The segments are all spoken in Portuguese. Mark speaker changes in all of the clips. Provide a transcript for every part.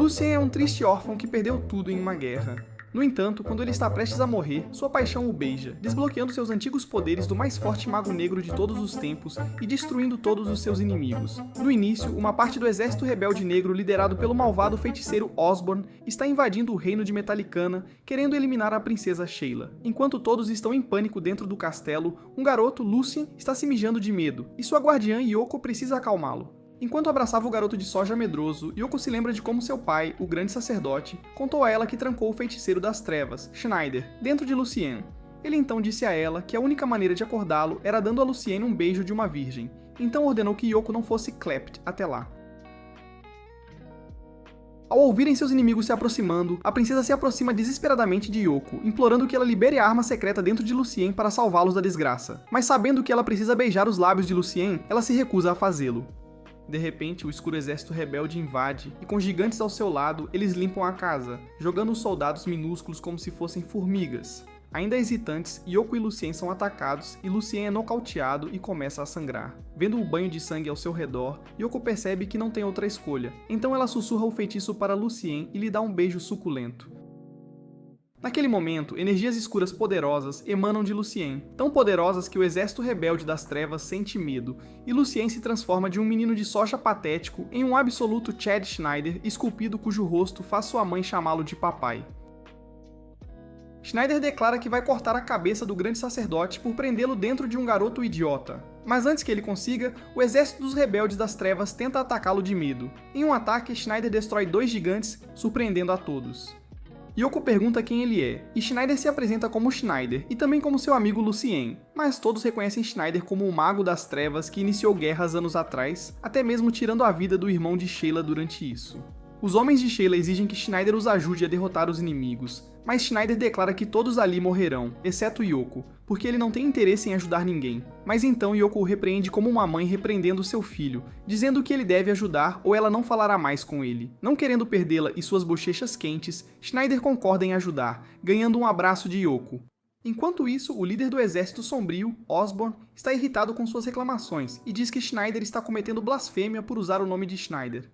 Speaker 1: Lucien é um triste órfão que perdeu tudo em uma guerra. No entanto, quando ele está prestes a morrer, sua paixão o beija, desbloqueando seus antigos poderes do mais forte mago negro de todos os tempos e destruindo todos os seus inimigos. No início, uma parte do exército rebelde negro liderado pelo malvado feiticeiro Osborn está invadindo o reino de Metallicana, querendo eliminar a princesa Sheila. Enquanto todos estão em pânico dentro do castelo, um garoto, Lucien, está se mijando de medo, e sua guardiã Yoko precisa acalmá-lo. Enquanto abraçava o garoto de soja medroso, Yoko se lembra de como seu pai, o grande sacerdote, contou a ela que trancou o feiticeiro das trevas, Schneider, dentro de Lucien. Ele então disse a ela que a única maneira de acordá-lo era dando a Lucien um beijo de uma virgem, então ordenou que Yoko não fosse Klept até lá. Ao ouvirem seus inimigos se aproximando, a princesa se aproxima desesperadamente de Yoko, implorando que ela libere a arma secreta dentro de Lucien para salvá-los da desgraça. Mas sabendo que ela precisa beijar os lábios de Lucien, ela se recusa a fazê-lo. De repente, o escuro exército rebelde invade, e com gigantes ao seu lado, eles limpam a casa, jogando os soldados minúsculos como se fossem formigas. Ainda hesitantes, Yoko e Lucien são atacados, e Lucien é nocauteado e começa a sangrar. Vendo o banho de sangue ao seu redor, Yoko percebe que não tem outra escolha, então ela sussurra o feitiço para Lucien e lhe dá um beijo suculento. Naquele momento, energias escuras poderosas emanam de Lucien, tão poderosas que o exército rebelde das trevas sente medo, e Lucien se transforma de um menino de soja patético em um absoluto Chad Schneider esculpido cujo rosto faz sua mãe chamá-lo de papai. Schneider declara que vai cortar a cabeça do grande sacerdote por prendê-lo dentro de um garoto idiota. Mas antes que ele consiga, o exército dos rebeldes das trevas tenta atacá-lo de medo. Em um ataque, Schneider destrói 2 gigantes, surpreendendo a todos. Yoko pergunta quem ele é, e Schneider se apresenta como Schneider, e também como seu amigo Lucien, mas todos reconhecem Schneider como o mago das trevas que iniciou guerras anos atrás, até mesmo tirando a vida do irmão de Sheila durante isso. Os homens de Sheila exigem que Schneider os ajude a derrotar os inimigos, mas Schneider declara que todos ali morrerão, exceto Yoko, porque ele não tem interesse em ajudar ninguém. Mas então Yoko o repreende como uma mãe repreendendo seu filho, dizendo que ele deve ajudar ou ela não falará mais com ele. Não querendo perdê-la e suas bochechas quentes, Schneider concorda em ajudar, ganhando um abraço de Yoko. Enquanto isso, o líder do exército sombrio, Osborn, está irritado com suas reclamações e diz que Schneider está cometendo blasfêmia por usar o nome de Schneider.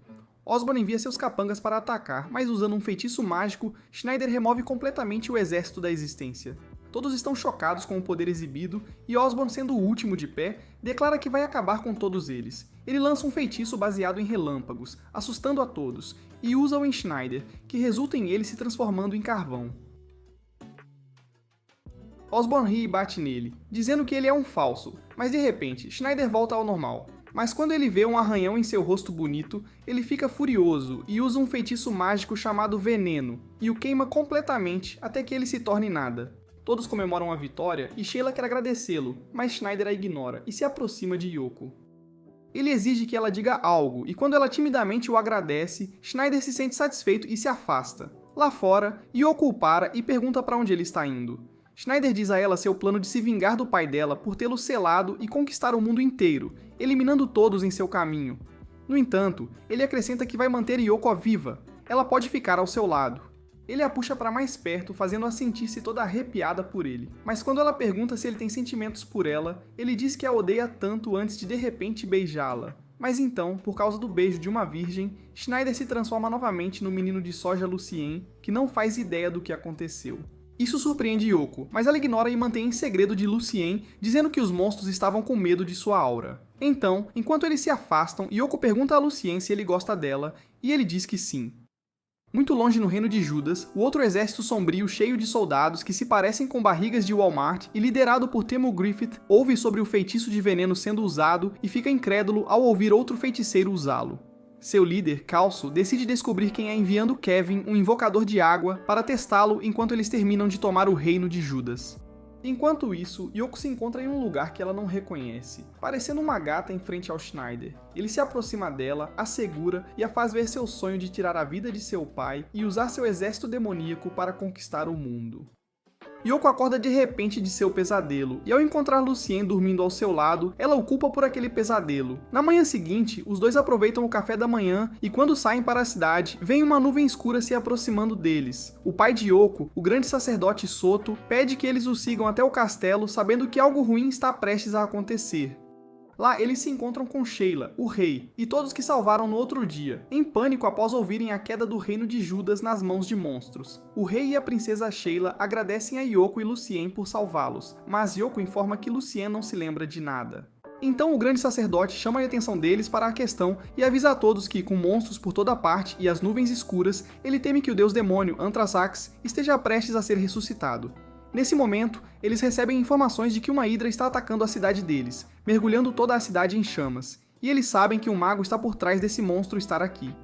Speaker 1: Osborn envia seus capangas para atacar, mas usando um feitiço mágico, Schneider remove completamente o exército da existência. Todos estão chocados com o poder exibido, e Osborn, sendo o último de pé, declara que vai acabar com todos eles. Ele lança um feitiço baseado em relâmpagos, assustando a todos, e usa-o em Schneider, que resulta em ele se transformando em carvão. Osborn ri e bate nele, dizendo que ele é um falso, mas de repente, Schneider volta ao normal. Mas quando ele vê um arranhão em seu rosto bonito, ele fica furioso e usa um feitiço mágico chamado Veneno, e o queima completamente até que ele se torne nada. Todos comemoram a vitória e Sheila quer agradecê-lo, mas Schneider a ignora e se aproxima de Yoko. Ele exige que ela diga algo, e quando ela timidamente o agradece, Schneider se sente satisfeito e se afasta. Lá fora, Yoko o para e pergunta para onde ele está indo. Schneider diz a ela seu plano de se vingar do pai dela por tê-lo selado e conquistar o mundo inteiro, eliminando todos em seu caminho. No entanto, ele acrescenta que vai manter Yoko viva. Ela pode ficar ao seu lado. Ele a puxa para mais perto, fazendo-a sentir-se toda arrepiada por ele. Mas quando ela pergunta se ele tem sentimentos por ela, ele diz que a odeia tanto antes de repente beijá-la. Mas então, por causa do beijo de uma virgem, Schneider se transforma novamente no menino de soja Lucien, que não faz ideia do que aconteceu. Isso surpreende Yoko, mas ela ignora e mantém em segredo de Lucien, dizendo que os monstros estavam com medo de sua aura. Então, enquanto eles se afastam, Yoko pergunta a Lucien se ele gosta dela, e ele diz que sim. Muito longe no reino de Judas, o outro exército sombrio cheio de soldados que se parecem com barrigas de Walmart e liderado por Temu Griffith, ouve sobre o feitiço de veneno sendo usado e fica incrédulo ao ouvir outro feiticeiro usá-lo. Seu líder, Calço, decide descobrir quem é enviando Kevin, um invocador de água, para testá-lo enquanto eles terminam de tomar o reino de Judas. Enquanto isso, Yoko se encontra em um lugar que ela não reconhece, parecendo uma gata em frente ao Schneider. Ele se aproxima dela, a segura e a faz ver seu sonho de tirar a vida de seu pai e usar seu exército demoníaco para conquistar o mundo. Yoko acorda de repente de seu pesadelo, e ao encontrar Lucien dormindo ao seu lado, ela o culpa por aquele pesadelo. Na manhã seguinte, os dois aproveitam o café da manhã e quando saem para a cidade, vem uma nuvem escura se aproximando deles. O pai de Yoko, o grande sacerdote Soto, pede que eles o sigam até o castelo, sabendo que algo ruim está prestes a acontecer. Lá eles se encontram com Sheila, o rei, e todos que salvaram no outro dia, em pânico após ouvirem a queda do reino de Judas nas mãos de monstros. O rei e a princesa Sheila agradecem a Yoko e Lucien por salvá-los, mas Yoko informa que Lucien não se lembra de nada. Então o grande sacerdote chama a atenção deles para a questão e avisa a todos que, com monstros por toda parte e as nuvens escuras, ele teme que o deus demônio, Anthrasax, esteja prestes a ser ressuscitado. Nesse momento, eles recebem informações de que uma hidra está atacando a cidade deles, mergulhando toda a cidade em chamas, e eles sabem que um mago está por trás desse monstro estar aqui.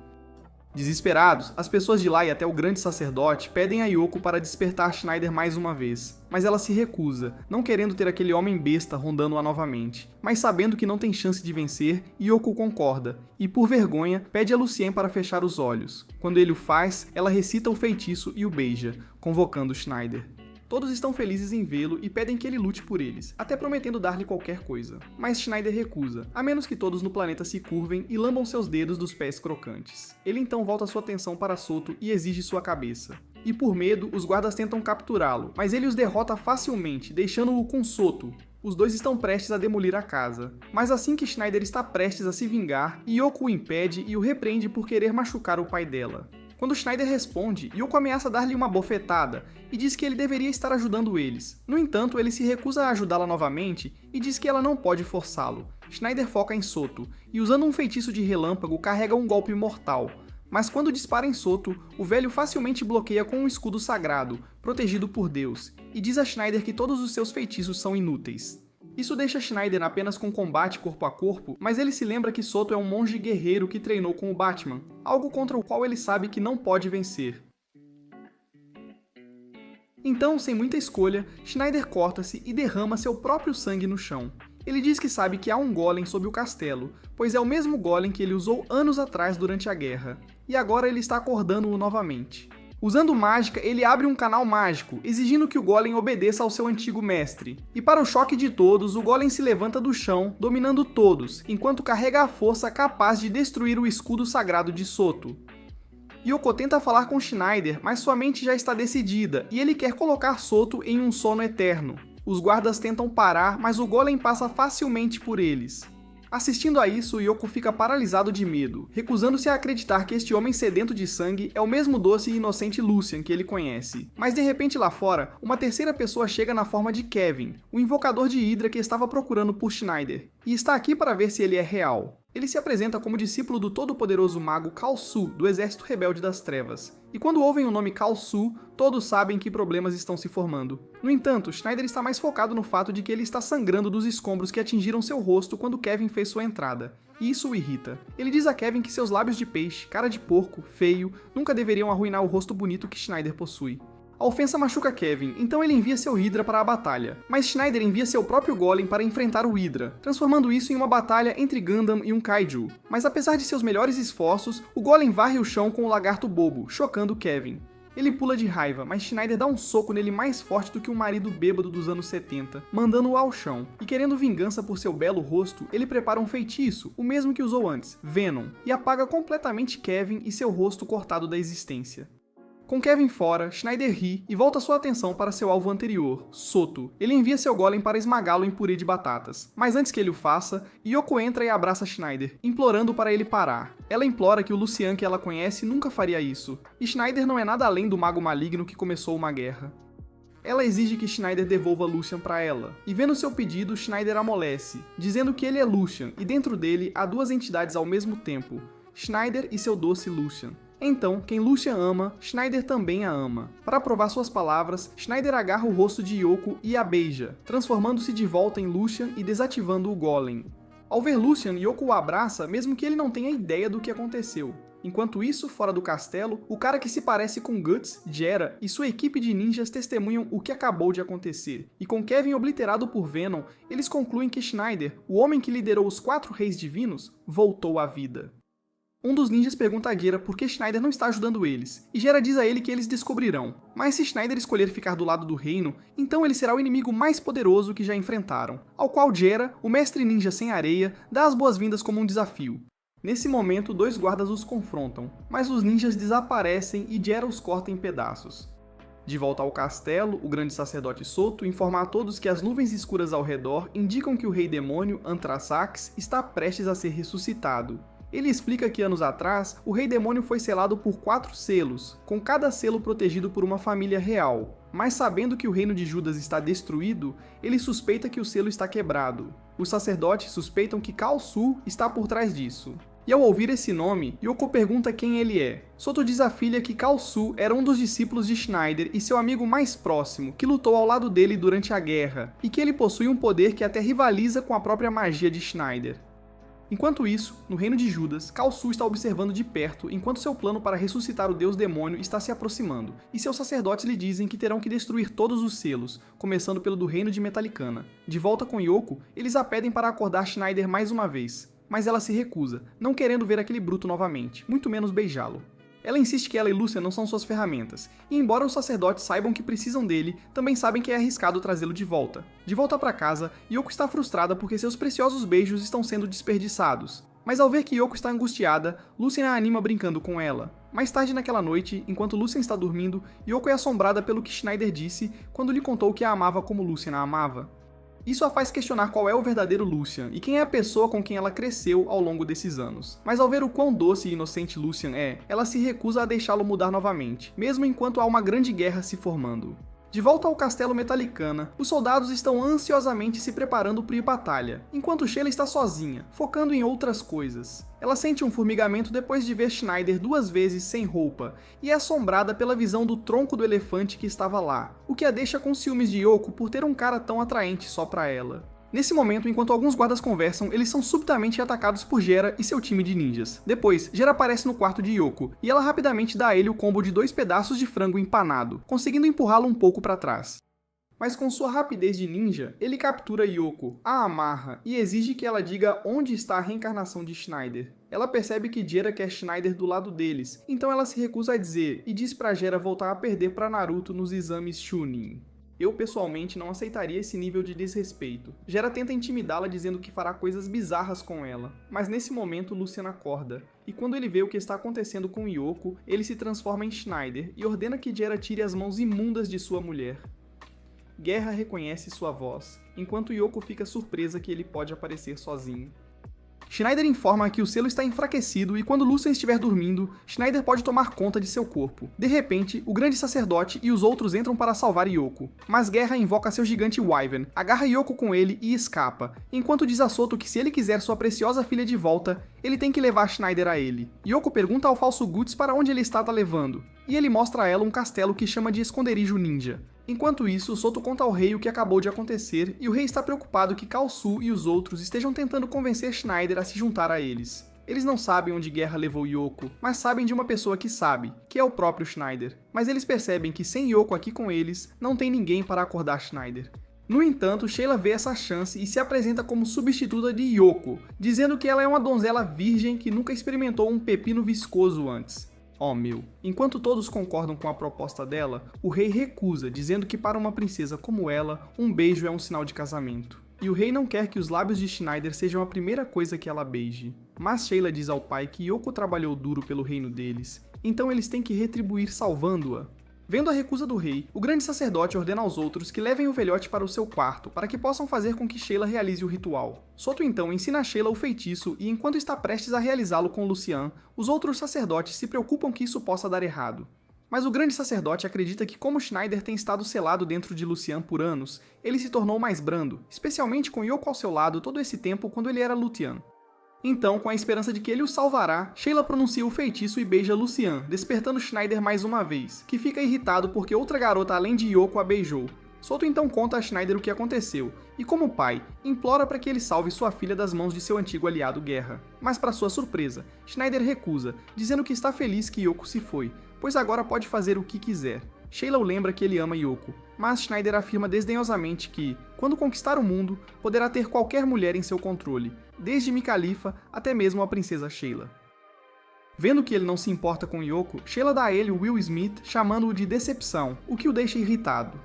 Speaker 1: Desesperados, as pessoas de lá e até o grande sacerdote pedem a Yoko para despertar Schneider mais uma vez, mas ela se recusa, não querendo ter aquele homem besta rondando-a novamente. Mas sabendo que não tem chance de vencer, Yoko concorda, e por vergonha, pede a Lucien para fechar os olhos. Quando ele o faz, ela recita o feitiço e o beija, convocando Schneider. Todos estão felizes em vê-lo e pedem que ele lute por eles, até prometendo dar-lhe qualquer coisa. Mas Schneider recusa, a menos que todos no planeta se curvem e lambam seus dedos dos pés crocantes. Ele então volta sua atenção para Soto e exige sua cabeça. E por medo, os guardas tentam capturá-lo, mas ele os derrota facilmente, deixando-o com Soto. Os dois estão prestes a demolir a casa. Mas assim que Schneider está prestes a se vingar, Yoko o impede e o repreende por querer machucar o pai dela. Quando Schneider responde, Yoko ameaça dar-lhe uma bofetada e diz que ele deveria estar ajudando eles. No entanto, ele se recusa a ajudá-la novamente e diz que ela não pode forçá-lo. Schneider foca em Soto e, usando um feitiço de relâmpago, carrega um golpe mortal. Mas quando dispara em Soto, o velho facilmente bloqueia com um escudo sagrado, protegido por Deus, e diz a Schneider que todos os seus feitiços são inúteis. Isso deixa Schneider apenas com combate corpo a corpo, mas ele se lembra que Soto é um monge guerreiro que treinou com o Batman, algo contra o qual ele sabe que não pode vencer. Então, sem muita escolha, Schneider corta-se e derrama seu próprio sangue no chão. Ele diz que sabe que há um golem sob o castelo, pois é o mesmo golem que ele usou anos atrás durante a guerra, e agora ele está acordando-o novamente. Usando mágica, ele abre um canal mágico, exigindo que o golem obedeça ao seu antigo mestre. E para o choque de todos, o golem se levanta do chão, dominando todos, enquanto carrega a força capaz de destruir o escudo sagrado de Soto. Yoko tenta falar com Schneider, mas sua mente já está decidida, e ele quer colocar Soto em um sono eterno. Os guardas tentam parar, mas o golem passa facilmente por eles. Assistindo a isso, Yoko fica paralisado de medo, recusando-se a acreditar que este homem sedento de sangue é o mesmo doce e inocente Lucien que ele conhece. Mas de repente lá fora, uma terceira pessoa chega na forma de Kevin, o invocador de Hydra que estava procurando por Schneider, e está aqui para ver se ele é real. Ele se apresenta como discípulo do todo-poderoso mago Kal'Su, do Exército Rebelde das Trevas. E quando ouvem o nome Kal'Su, todos sabem que problemas estão se formando. No entanto, Schneider está mais focado no fato de que ele está sangrando dos escombros que atingiram seu rosto quando Kevin fez sua entrada. E isso o irrita. Ele diz a Kevin que seus lábios de peixe, cara de porco, feio, nunca deveriam arruinar o rosto bonito que Schneider possui. A ofensa machuca Kevin, então ele envia seu Hydra para a batalha. Mas Schneider envia seu próprio Golem para enfrentar o Hydra, transformando isso em uma batalha entre Gundam e um Kaiju. Mas apesar de seus melhores esforços, o Golem varre o chão com o lagarto bobo, chocando Kevin. Ele pula de raiva, mas Schneider dá um soco nele mais forte do que um marido bêbado dos anos 70, mandando-o ao chão. E querendo vingança por seu belo rosto, ele prepara um feitiço, o mesmo que usou antes, Venom, e apaga completamente Kevin e seu rosto cortado da existência. Com Kevin fora, Schneider ri e volta sua atenção para seu alvo anterior, Soto. Ele envia seu golem para esmagá-lo em purê de batatas. Mas antes que ele o faça, Yoko entra e abraça Schneider, implorando para ele parar. Ela implora que o Lucien que ela conhece nunca faria isso, e Schneider não é nada além do mago maligno que começou uma guerra. Ela exige que Schneider devolva Lucien para ela, e vendo seu pedido, Schneider amolece, dizendo que ele é Lucien, e dentro dele há duas entidades ao mesmo tempo, Schneider e seu doce Lucien. Então, quem Lucien ama, Schneider também a ama. Para provar suas palavras, Schneider agarra o rosto de Yoko e a beija, transformando-se de volta em Lucien e desativando o Golem. Ao ver Lucien, Yoko o abraça, mesmo que ele não tenha ideia do que aconteceu. Enquanto isso, fora do castelo, o cara que se parece com Guts, Jera, e sua equipe de ninjas testemunham o que acabou de acontecer. E com Kevin obliterado por Venom, eles concluem que Schneider, o homem que liderou os 4 reis divinos, voltou à vida. Um dos ninjas pergunta a Jera por que Schneider não está ajudando eles, e Jera diz a ele que eles descobrirão. Mas se Schneider escolher ficar do lado do reino, então ele será o inimigo mais poderoso que já enfrentaram, ao qual Jera, o mestre ninja sem areia, dá as boas-vindas como um desafio. Nesse momento, 2 guardas os confrontam, mas os ninjas desaparecem e Jera os corta em pedaços. De volta ao castelo, o grande sacerdote Soto informa a todos que as nuvens escuras ao redor indicam que o rei demônio, Anthrasax, está prestes a ser ressuscitado. Ele explica que anos atrás, o rei demônio foi selado por 4 selos, com cada selo protegido por uma família real. Mas sabendo que o reino de Judas está destruído, ele suspeita que o selo está quebrado. Os sacerdotes suspeitam que Kalsu está por trás disso. E ao ouvir esse nome, Yoko pergunta quem ele é. Soto diz à filha que Kalsu era um dos discípulos de Schneider e seu amigo mais próximo, que lutou ao lado dele durante a guerra, e que ele possui um poder que até rivaliza com a própria magia de Schneider. Enquanto isso, no reino de Judas, Kalsu está observando de perto enquanto seu plano para ressuscitar o deus demônio está se aproximando, e seus sacerdotes lhe dizem que terão que destruir todos os selos, começando pelo do reino de Metallicana. De volta com Yoko, eles a pedem para acordar Schneider mais uma vez, mas ela se recusa, não querendo ver aquele bruto novamente, muito menos beijá-lo. Ela insiste que ela e Lucian não são suas ferramentas, e embora os sacerdotes saibam que precisam dele, também sabem que é arriscado trazê-lo de volta. De volta para casa, Yoko está frustrada porque seus preciosos beijos estão sendo desperdiçados. Mas ao ver que Yoko está angustiada, Lucian a anima brincando com ela. Mais tarde naquela noite, enquanto Lucian está dormindo, Yoko é assombrada pelo que Schneider disse quando lhe contou que a amava como Lucian a amava. Isso a faz questionar qual é o verdadeiro Lucian e quem é a pessoa com quem ela cresceu ao longo desses anos. Mas ao ver o quão doce e inocente Lucian é, ela se recusa a deixá-lo mudar novamente, mesmo enquanto há uma grande guerra se formando. De volta ao castelo Metallicana, os soldados estão ansiosamente se preparando para ir batalha, enquanto Sheila está sozinha, focando em outras coisas. Ela sente um formigamento depois de ver Schneider 2 vezes sem roupa, e é assombrada pela visão do tronco do elefante que estava lá, o que a deixa com ciúmes de Yoko por ter um cara tão atraente só pra ela. Nesse momento, enquanto alguns guardas conversam, eles são subitamente atacados por Gera e seu time de ninjas. Depois, Gera aparece no quarto de Yoko, e ela rapidamente dá a ele o combo de 2 pedaços de frango empanado, conseguindo empurrá-lo um pouco para trás. Mas com sua rapidez de ninja, ele captura Yoko, a amarra e exige que ela diga onde está a reencarnação de Schneider. Ela percebe que Gera quer Schneider do lado deles, então ela se recusa a dizer e diz pra Gera voltar a perder pra Naruto nos exames Chunin. Eu, pessoalmente, não aceitaria esse nível de desrespeito. Gera tenta intimidá-la dizendo que fará coisas bizarras com ela, mas nesse momento Lucian acorda, e quando ele vê o que está acontecendo com Yoko, ele se transforma em Schneider e ordena que Gera tire as mãos imundas de sua mulher. Guerra reconhece sua voz, enquanto Yoko fica surpresa que ele pode aparecer sozinho. Schneider informa que o selo está enfraquecido e quando Lucian estiver dormindo, Schneider pode tomar conta de seu corpo. De repente, o grande sacerdote e os outros entram para salvar Yoko, mas Guerra invoca seu gigante Wyvern, agarra Yoko com ele e escapa, enquanto diz a Soto que se ele quiser sua preciosa filha de volta, ele tem que levar Schneider a ele. Yoko pergunta ao falso Guts para onde ele está levando, e ele mostra a ela um castelo que chama de esconderijo ninja. Enquanto isso, Soto conta ao rei o que acabou de acontecer, e o rei está preocupado que Kalsu e os outros estejam tentando convencer Schneider a se juntar a eles. Eles não sabem onde Guerra levou Yoko, mas sabem de uma pessoa que sabe, que é o próprio Schneider. Mas eles percebem que sem Yoko aqui com eles, não tem ninguém para acordar Schneider. No entanto, Sheila vê essa chance e se apresenta como substituta de Yoko, dizendo que ela é uma donzela virgem que nunca experimentou um pepino viscoso antes. Oh meu. Enquanto todos concordam com a proposta dela, o rei recusa, dizendo que para uma princesa como ela, um beijo é um sinal de casamento. E o rei não quer que os lábios de Schneider sejam a primeira coisa que ela beije. Mas Sheila diz ao pai que Yoko trabalhou duro pelo reino deles, então eles têm que retribuir salvando-a. Vendo a recusa do rei, o grande sacerdote ordena aos outros que levem o velhote para o seu quarto, para que possam fazer com que Sheila realize o ritual. Soto então ensina a Sheila o feitiço e enquanto está prestes a realizá-lo com Lucian, os outros sacerdotes se preocupam que isso possa dar errado. Mas o grande sacerdote acredita que como Schneider tem estado selado dentro de Lucian por anos, ele se tornou mais brando, especialmente com Yoko ao seu lado todo esse tempo quando ele era Lucian. Então, com a esperança de que ele o salvará, Sheila pronuncia o feitiço e beija Lucian, despertando Schneider mais uma vez, que fica irritado porque outra garota além de Yoko a beijou. Soto então conta a Schneider o que aconteceu, e como pai, implora para que ele salve sua filha das mãos de seu antigo aliado Guerra. Mas para sua surpresa, Schneider recusa, dizendo que está feliz que Yoko se foi, pois agora pode fazer o que quiser. Sheila o lembra que ele ama Yoko, mas Schneider afirma desdenhosamente que, quando conquistar o mundo, poderá ter qualquer mulher em seu controle, desde Micalifa até mesmo a princesa Sheila. Vendo que ele não se importa com Yoko, Sheila dá a ele o Will Smith, chamando-o de decepção, o que o deixa irritado.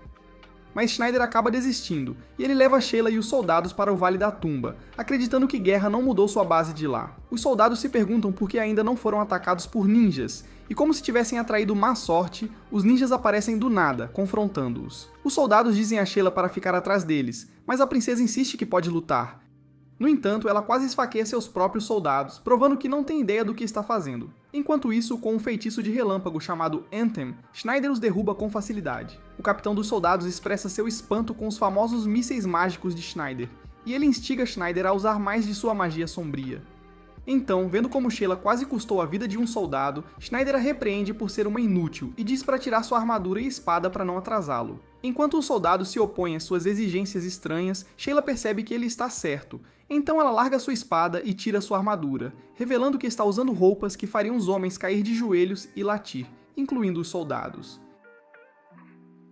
Speaker 1: Mas Schneider acaba desistindo, e ele leva Sheila e os soldados para o Vale da Tumba, acreditando que Guerra não mudou sua base de lá. Os soldados se perguntam por que ainda não foram atacados por ninjas, e como se tivessem atraído má sorte, os ninjas aparecem do nada, confrontando-os. Os soldados dizem a Sheila para ficar atrás deles, mas a princesa insiste que pode lutar. No entanto, ela quase esfaqueia seus próprios soldados, provando que não tem ideia do que está fazendo. Enquanto isso, com um feitiço de relâmpago chamado Anthem, Schneider os derruba com facilidade. O capitão dos soldados expressa seu espanto com os famosos mísseis mágicos de Schneider, e ele instiga Schneider a usar mais de sua magia sombria. Então, vendo como Sheila quase custou a vida de um soldado, Schneider a repreende por ser uma inútil e diz para tirar sua armadura e espada para não atrasá-lo. Enquanto os soldados se opõem às suas exigências estranhas, Sheila percebe que ele está certo. Então ela larga sua espada e tira sua armadura, revelando que está usando roupas que fariam os homens cair de joelhos e latir, incluindo os soldados.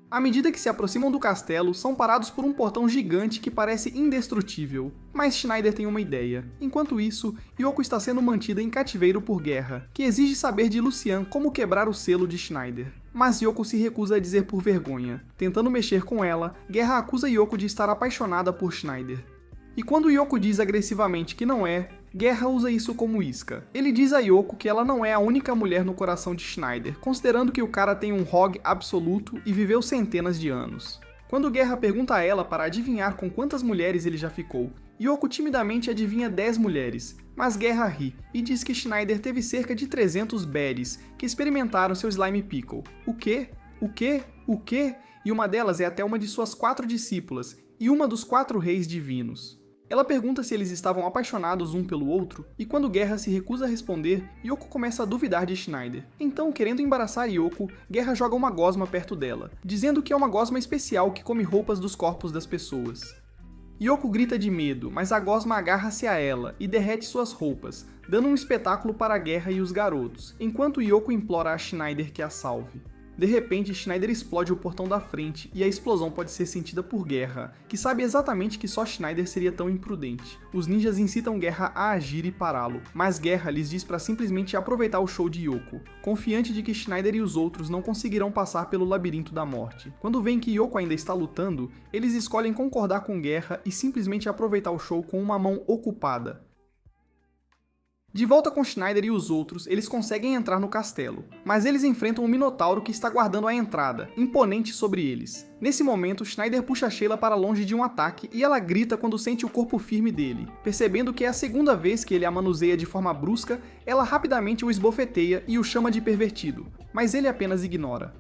Speaker 1: À medida que se aproximam do castelo, são parados por um portão gigante que parece indestrutível. Mas Schneider tem uma ideia. Enquanto isso, Yoko está sendo mantida em cativeiro por Guerra, que exige saber de Lucian como quebrar o selo de Schneider. Mas Yoko se recusa a dizer por vergonha. Tentando mexer com ela, Guerra acusa Yoko de estar apaixonada por Schneider. E quando Yoko diz agressivamente que não é, Guerra usa isso como isca. Ele diz a Yoko que ela não é a única mulher no coração de Schneider, considerando que o cara tem um Hog absoluto e viveu centenas de anos. Quando Guerra pergunta a ela para adivinhar com quantas mulheres ele já ficou, Yoko timidamente adivinha 10 mulheres, mas Guerra ri e diz que Schneider teve cerca de 300 baddies que experimentaram seu Slime Pickle. O quê? O quê? O quê? E uma delas é até uma de suas 4 discípulas e uma dos 4 reis divinos. Ela pergunta se eles estavam apaixonados um pelo outro, e quando Guerra se recusa a responder, Yoko começa a duvidar de Schneider. Então, querendo embaraçar Yoko, Guerra joga uma gosma perto dela, dizendo que é uma gosma especial que come roupas dos corpos das pessoas. Yoko grita de medo, mas a gosma agarra-se a ela e derrete suas roupas, dando um espetáculo para a Guerra e os garotos, enquanto Yoko implora a Schneider que a salve. De repente, Schneider explode o portão da frente e a explosão pode ser sentida por Guerra, que sabe exatamente que só Schneider seria tão imprudente. Os ninjas incitam Guerra a agir e pará-lo, mas Guerra lhes diz para simplesmente aproveitar o show de Yoko, confiante de que Schneider e os outros não conseguirão passar pelo labirinto da morte. Quando veem que Yoko ainda está lutando, eles escolhem concordar com Guerra e simplesmente aproveitar o show com uma mão ocupada. De volta com Schneider e os outros, eles conseguem entrar no castelo, mas eles enfrentam um Minotauro que está guardando a entrada, imponente sobre eles. Nesse momento, Schneider puxa Sheila para longe de um ataque e ela grita quando sente o corpo firme dele. Percebendo que é a segunda vez que ele a manuseia de forma brusca, ela rapidamente o esbofeteia e o chama de pervertido, mas ele apenas ignora.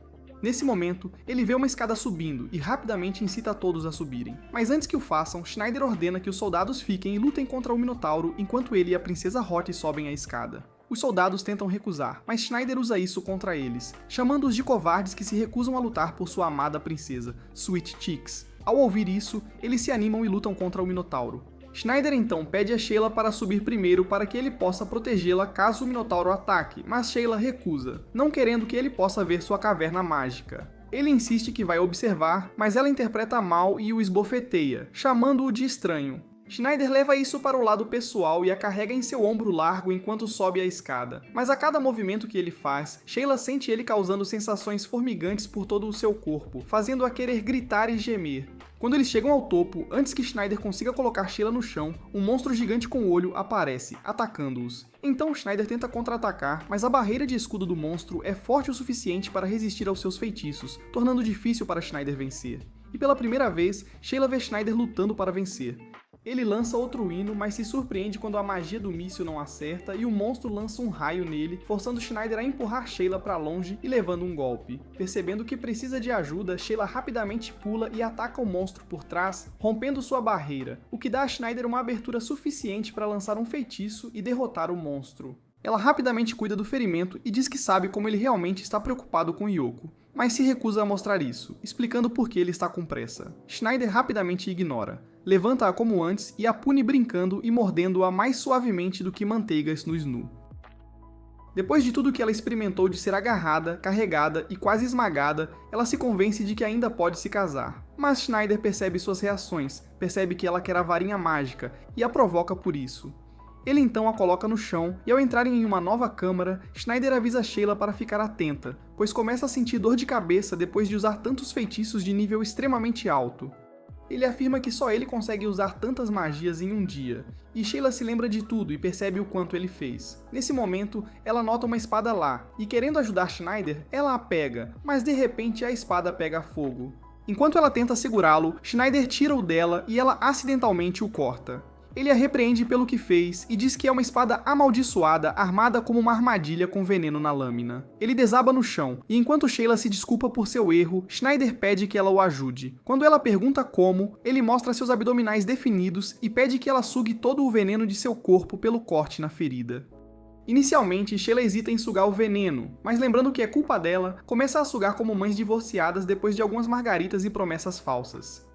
Speaker 1: Nesse momento, ele vê uma escada subindo e rapidamente incita a todos a subirem. Mas antes que o façam, Schneider ordena que os soldados fiquem e lutem contra o Minotauro enquanto ele e a princesa Hot sobem a escada. Os soldados tentam recusar, mas Schneider usa isso contra eles, chamando-os de covardes que se recusam a lutar por sua amada princesa, Sweet Cheeks. Ao ouvir isso, eles se animam e lutam contra o Minotauro. Schneider então pede a Sheila para subir primeiro para que ele possa protegê-la caso o Minotauro ataque, mas Sheila recusa, não querendo que ele possa ver sua caverna mágica. Ele insiste que vai observar, mas ela interpreta mal e o esbofeteia, chamando-o de estranho. Schneider leva isso para o lado pessoal e a carrega em seu ombro largo enquanto sobe a escada. Mas a cada movimento que ele faz, Sheila sente ele causando sensações formigantes por todo o seu corpo, fazendo-a querer gritar e gemer. Quando eles chegam ao topo, antes que Schneider consiga colocar Sheila no chão, um monstro gigante com olho aparece, atacando-os. Então Schneider tenta contra-atacar, mas a barreira de escudo do monstro é forte o suficiente para resistir aos seus feitiços, tornando difícil para Schneider vencer. E pela primeira vez, Sheila vê Schneider lutando para vencer. Ele lança outro hino, mas se surpreende quando a magia do míssil não acerta e o monstro lança um raio nele, forçando Schneider a empurrar Sheila para longe e levando um golpe. Percebendo que precisa de ajuda, Sheila rapidamente pula e ataca o monstro por trás, rompendo sua barreira, o que dá a Schneider uma abertura suficiente para lançar um feitiço e derrotar o monstro. Ela rapidamente cuida do ferimento e diz que sabe como ele realmente está preocupado com Yoko, mas se recusa a mostrar isso, explicando por que ele está com pressa. Schneider rapidamente ignora, levanta-a como antes e a pune brincando e mordendo-a mais suavemente do que manteigas no Snoo. Depois de tudo que ela experimentou de ser agarrada, carregada e quase esmagada, ela se convence de que ainda pode se casar. Mas Schneider percebe suas reações, percebe que ela quer a varinha mágica e a provoca por isso. Ele então a coloca no chão e ao entrarem em uma nova câmara, Schneider avisa Sheila para ficar atenta, pois começa a sentir dor de cabeça depois de usar tantos feitiços de nível extremamente alto. Ele afirma que só ele consegue usar tantas magias em um dia, e Sheila se lembra de tudo e percebe o quanto ele fez. Nesse momento, ela nota uma espada lá, e querendo ajudar Schneider, ela a pega, mas de repente a espada pega fogo. Enquanto ela tenta segurá-lo, Schneider tira-o dela e ela acidentalmente o corta. Ele a repreende pelo que fez e diz que é uma espada amaldiçoada armada como uma armadilha com veneno na lâmina. Ele desaba no chão, e enquanto Sheila se desculpa por seu erro, Schneider pede que ela o ajude. Quando ela pergunta como, ele mostra seus abdominais definidos e pede que ela sugue todo o veneno de seu corpo pelo corte na ferida. Inicialmente, Sheila hesita em sugar o veneno, mas lembrando que é culpa dela, começa a sugar como mães divorciadas depois de algumas margaritas e promessas falsas.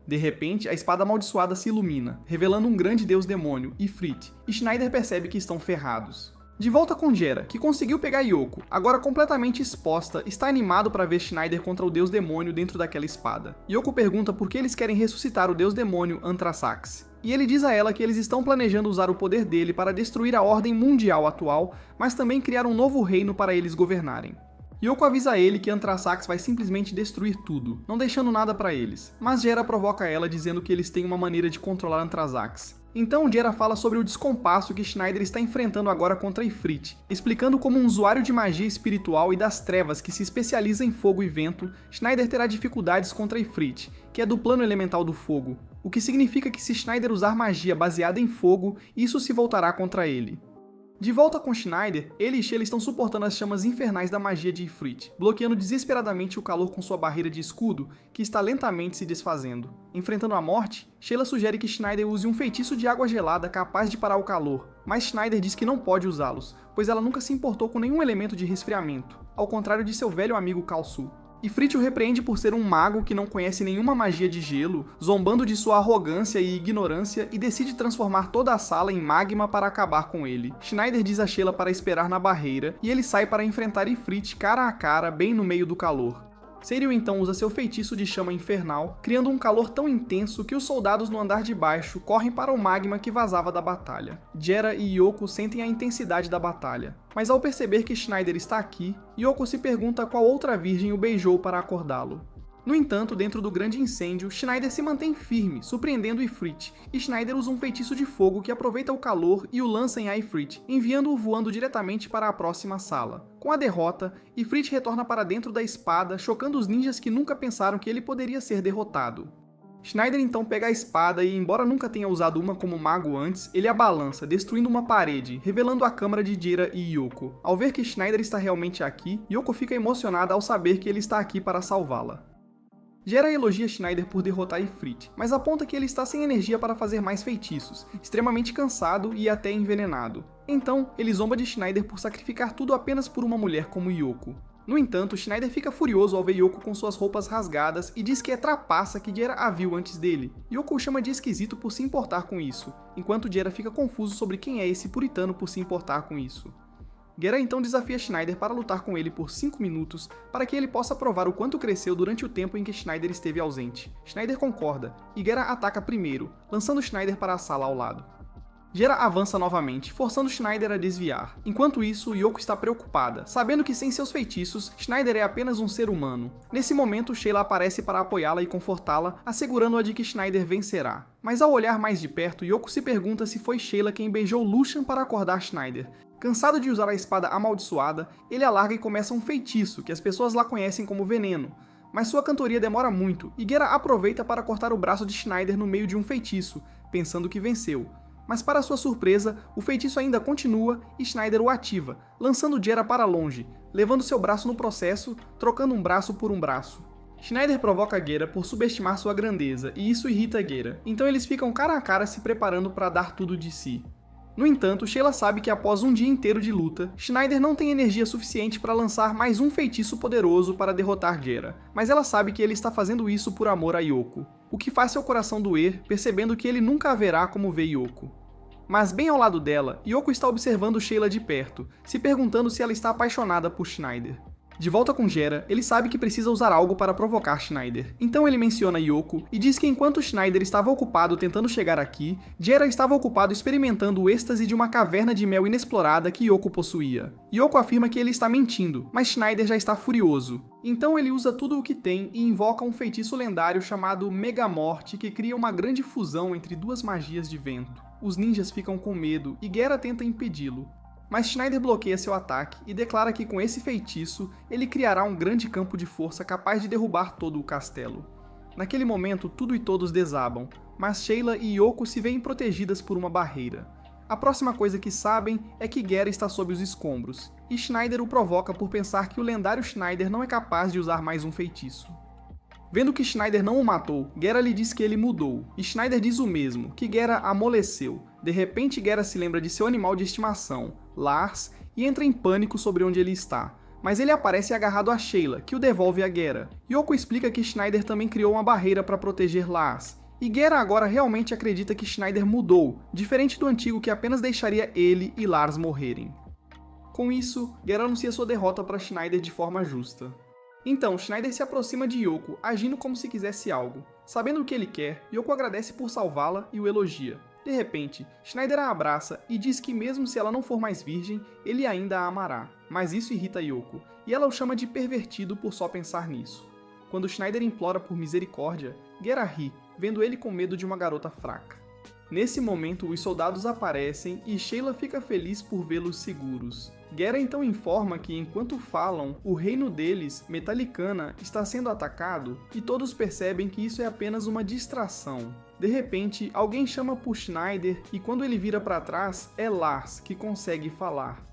Speaker 1: De repente, a espada amaldiçoada se ilumina, revelando um grande deus demônio, Ifrit, e Schneider percebe que estão ferrados. De volta com Jera, que conseguiu pegar Yoko, agora completamente exposta, está animado para ver Schneider contra o deus demônio dentro daquela espada. Yoko pergunta por que eles querem ressuscitar o deus demônio Anthrasax. E ele diz a ela que eles estão planejando usar o poder dele para destruir a ordem mundial atual, mas também criar um novo reino para eles governarem. Yoko avisa ele que Anthrasax vai simplesmente destruir tudo, não deixando nada para eles, mas Jera provoca ela dizendo que eles têm uma maneira de controlar Anthrasax. Então Jera fala sobre o descompasso que Schneider está enfrentando agora contra Ifrit, explicando como um usuário de magia espiritual e das trevas que se especializa em fogo e vento, Schneider terá dificuldades contra Ifrit, que é do plano elemental do fogo, o que significa que se Schneider usar magia baseada em fogo, isso se voltará contra ele. De volta com Schneider, ele e Sheila estão suportando as chamas infernais da magia de Ifrit, bloqueando desesperadamente o calor com sua barreira de escudo, que está lentamente se desfazendo. Enfrentando a morte, Sheila sugere que Schneider use um feitiço de água gelada capaz de parar o calor, mas Schneider diz que não pode usá-los, pois ela nunca se importou com nenhum elemento de resfriamento, ao contrário de seu velho amigo Kalsu. Ifrit o repreende por ser um mago que não conhece nenhuma magia de gelo, zombando de sua arrogância e ignorância e decide transformar toda a sala em magma para acabar com ele. Schneider diz a Sheila para esperar na barreira e ele sai para enfrentar Ifrit cara a cara bem no meio do calor. Seiril então usa seu feitiço de chama infernal, criando um calor tão intenso que os soldados no andar de baixo correm para o magma que vazava da batalha. Jera e Yoko sentem a intensidade da batalha, mas ao perceber que Schneider está aqui, Yoko se pergunta qual outra virgem o beijou para acordá-lo. No entanto, dentro do grande incêndio, Schneider se mantém firme, surpreendendo Ifrit, e Schneider usa um feitiço de fogo que aproveita o calor e o lança em Ifrit, enviando-o voando diretamente para a próxima sala. Com a derrota, Ifrit retorna para dentro da espada, chocando os ninjas que nunca pensaram que ele poderia ser derrotado. Schneider então pega a espada e, embora nunca tenha usado uma como mago antes, ele a balança, destruindo uma parede, revelando a câmara de Jera e Yoko. Ao ver que Schneider está realmente aqui, Yoko fica emocionada ao saber que ele está aqui para salvá-la. Jera elogia Schneider por derrotar Ifrit, mas aponta que ele está sem energia para fazer mais feitiços, extremamente cansado e até envenenado. Então, ele zomba de Schneider por sacrificar tudo apenas por uma mulher como Yoko. No entanto, Schneider fica furioso ao ver Yoko com suas roupas rasgadas e diz que é trapaça que Jera a viu antes dele. Yoko o chama de esquisito por se importar com isso, enquanto Jera fica confuso sobre quem é esse puritano por se importar com isso. Jera então desafia Schneider para lutar com ele por 5 minutos, para que ele possa provar o quanto cresceu durante o tempo em que Schneider esteve ausente. Schneider concorda, e Jera ataca primeiro, lançando Schneider para a sala ao lado. Jera avança novamente, forçando Schneider a desviar. Enquanto isso, Yoko está preocupada, sabendo que sem seus feitiços, Schneider é apenas um ser humano. Nesse momento, Sheila aparece para apoiá-la e confortá-la, assegurando-a de que Schneider vencerá. Mas ao olhar mais de perto, Yoko se pergunta se foi Sheila quem beijou Lucian para acordar Schneider. Cansado de usar a espada amaldiçoada, ele a larga e começa um feitiço, que as pessoas lá conhecem como veneno. Mas sua cantoria demora muito, e Jera aproveita para cortar o braço de Schneider no meio de um feitiço, pensando que venceu. Mas para sua surpresa, o feitiço ainda continua e Schneider o ativa, lançando Jera para longe, levando seu braço no processo, trocando um braço por um braço. Schneider provoca Jera por subestimar sua grandeza, e isso irrita Jera, então eles ficam cara a cara se preparando para dar tudo de si. No entanto, Sheila sabe que após um dia inteiro de luta, Schneider não tem energia suficiente para lançar mais um feitiço poderoso para derrotar Jera, mas ela sabe que ele está fazendo isso por amor a Yoko, o que faz seu coração doer, percebendo que ele nunca haverá como ver Yoko. Mas bem ao lado dela, Yoko está observando Sheila de perto, se perguntando se ela está apaixonada por Schneider. De volta com Gera, ele sabe que precisa usar algo para provocar Schneider. Então ele menciona Yoko e diz que enquanto Schneider estava ocupado tentando chegar aqui, Gera estava ocupado experimentando o êxtase de uma caverna de mel inexplorada que Yoko possuía. Yoko afirma que ele está mentindo, mas Schneider já está furioso. Então ele usa tudo o que tem e invoca um feitiço lendário chamado Megamorte que cria uma grande fusão entre duas magias de vento. Os ninjas ficam com medo e Gera tenta impedi-lo. Mas Schneider bloqueia seu ataque e declara que com esse feitiço, ele criará um grande campo de força capaz de derrubar todo o castelo. Naquele momento, tudo e todos desabam, mas Sheila e Yoko se veem protegidas por uma barreira. A próxima coisa que sabem é que Gera está sob os escombros, e Schneider o provoca por pensar que o lendário Schneider não é capaz de usar mais um feitiço. Vendo que Schneider não o matou, Gera lhe diz que ele mudou, e Schneider diz o mesmo, que Gera amoleceu. De repente, Gera se lembra de seu animal de estimação, Lars, e entra em pânico sobre onde ele está. Mas ele aparece agarrado a Sheila, que o devolve a Gera. Yoko explica que Schneider também criou uma barreira para proteger Lars, e Gera agora realmente acredita que Schneider mudou, diferente do antigo que apenas deixaria ele e Lars morrerem. Com isso, Gera anuncia sua derrota para Schneider de forma justa. Então, Schneider se aproxima de Yoko, agindo como se quisesse algo. Sabendo o que ele quer, Yoko agradece por salvá-la e o elogia. De repente, Schneider a abraça e diz que mesmo se ela não for mais virgem, ele ainda a amará. Mas isso irrita Yoko, e ela o chama de pervertido por só pensar nisso. Quando Schneider implora por misericórdia, Gera ri, vendo ele com medo de uma garota fraca. Nesse momento, os soldados aparecem e Sheila fica feliz por vê-los seguros. Gera então informa que, enquanto falam, o reino deles, Metallicana, está sendo atacado e todos percebem que isso é apenas uma distração. De repente, alguém chama por Schneider e quando ele vira para trás, é Lars que consegue falar.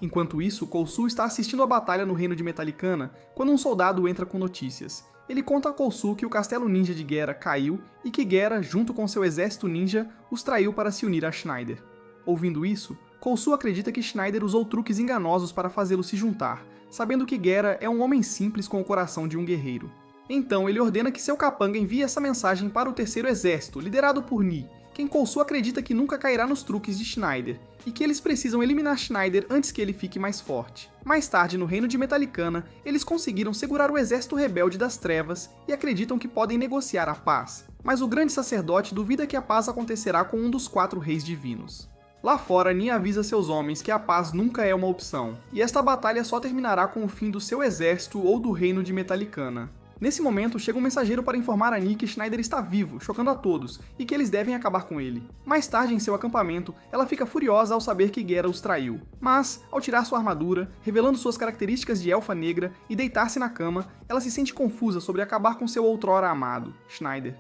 Speaker 1: Enquanto isso, Kolsu está assistindo a batalha no reino de Metallicana quando um soldado entra com notícias. Ele conta a Kolsu que o castelo ninja de Gera caiu e que Gera, junto com seu exército ninja, os traiu para se unir a Schneider. Ouvindo isso, Kolsu acredita que Schneider usou truques enganosos para fazê-lo se juntar, sabendo que Gera é um homem simples com o coração de um guerreiro. Então ele ordena que seu capanga envie essa mensagem para o terceiro exército, liderado por Ni, quem Kolsu acredita que nunca cairá nos truques de Schneider, e que eles precisam eliminar Schneider antes que ele fique mais forte. Mais tarde, no reino de Metallicana, eles conseguiram segurar o exército rebelde das trevas e acreditam que podem negociar a paz, mas o grande sacerdote duvida que a paz acontecerá com um dos 4 reis divinos. Lá fora, Ni avisa seus homens que a paz nunca é uma opção, e esta batalha só terminará com o fim do seu exército ou do reino de Metallicana. Nesse momento, chega um mensageiro para informar a Ni que Schneider está vivo, chocando a todos, e que eles devem acabar com ele. Mais tarde, em seu acampamento, ela fica furiosa ao saber que Gera os traiu. Mas, ao tirar sua armadura, revelando suas características de elfa negra e deitar-se na cama, ela se sente confusa sobre acabar com seu outrora amado, Schneider.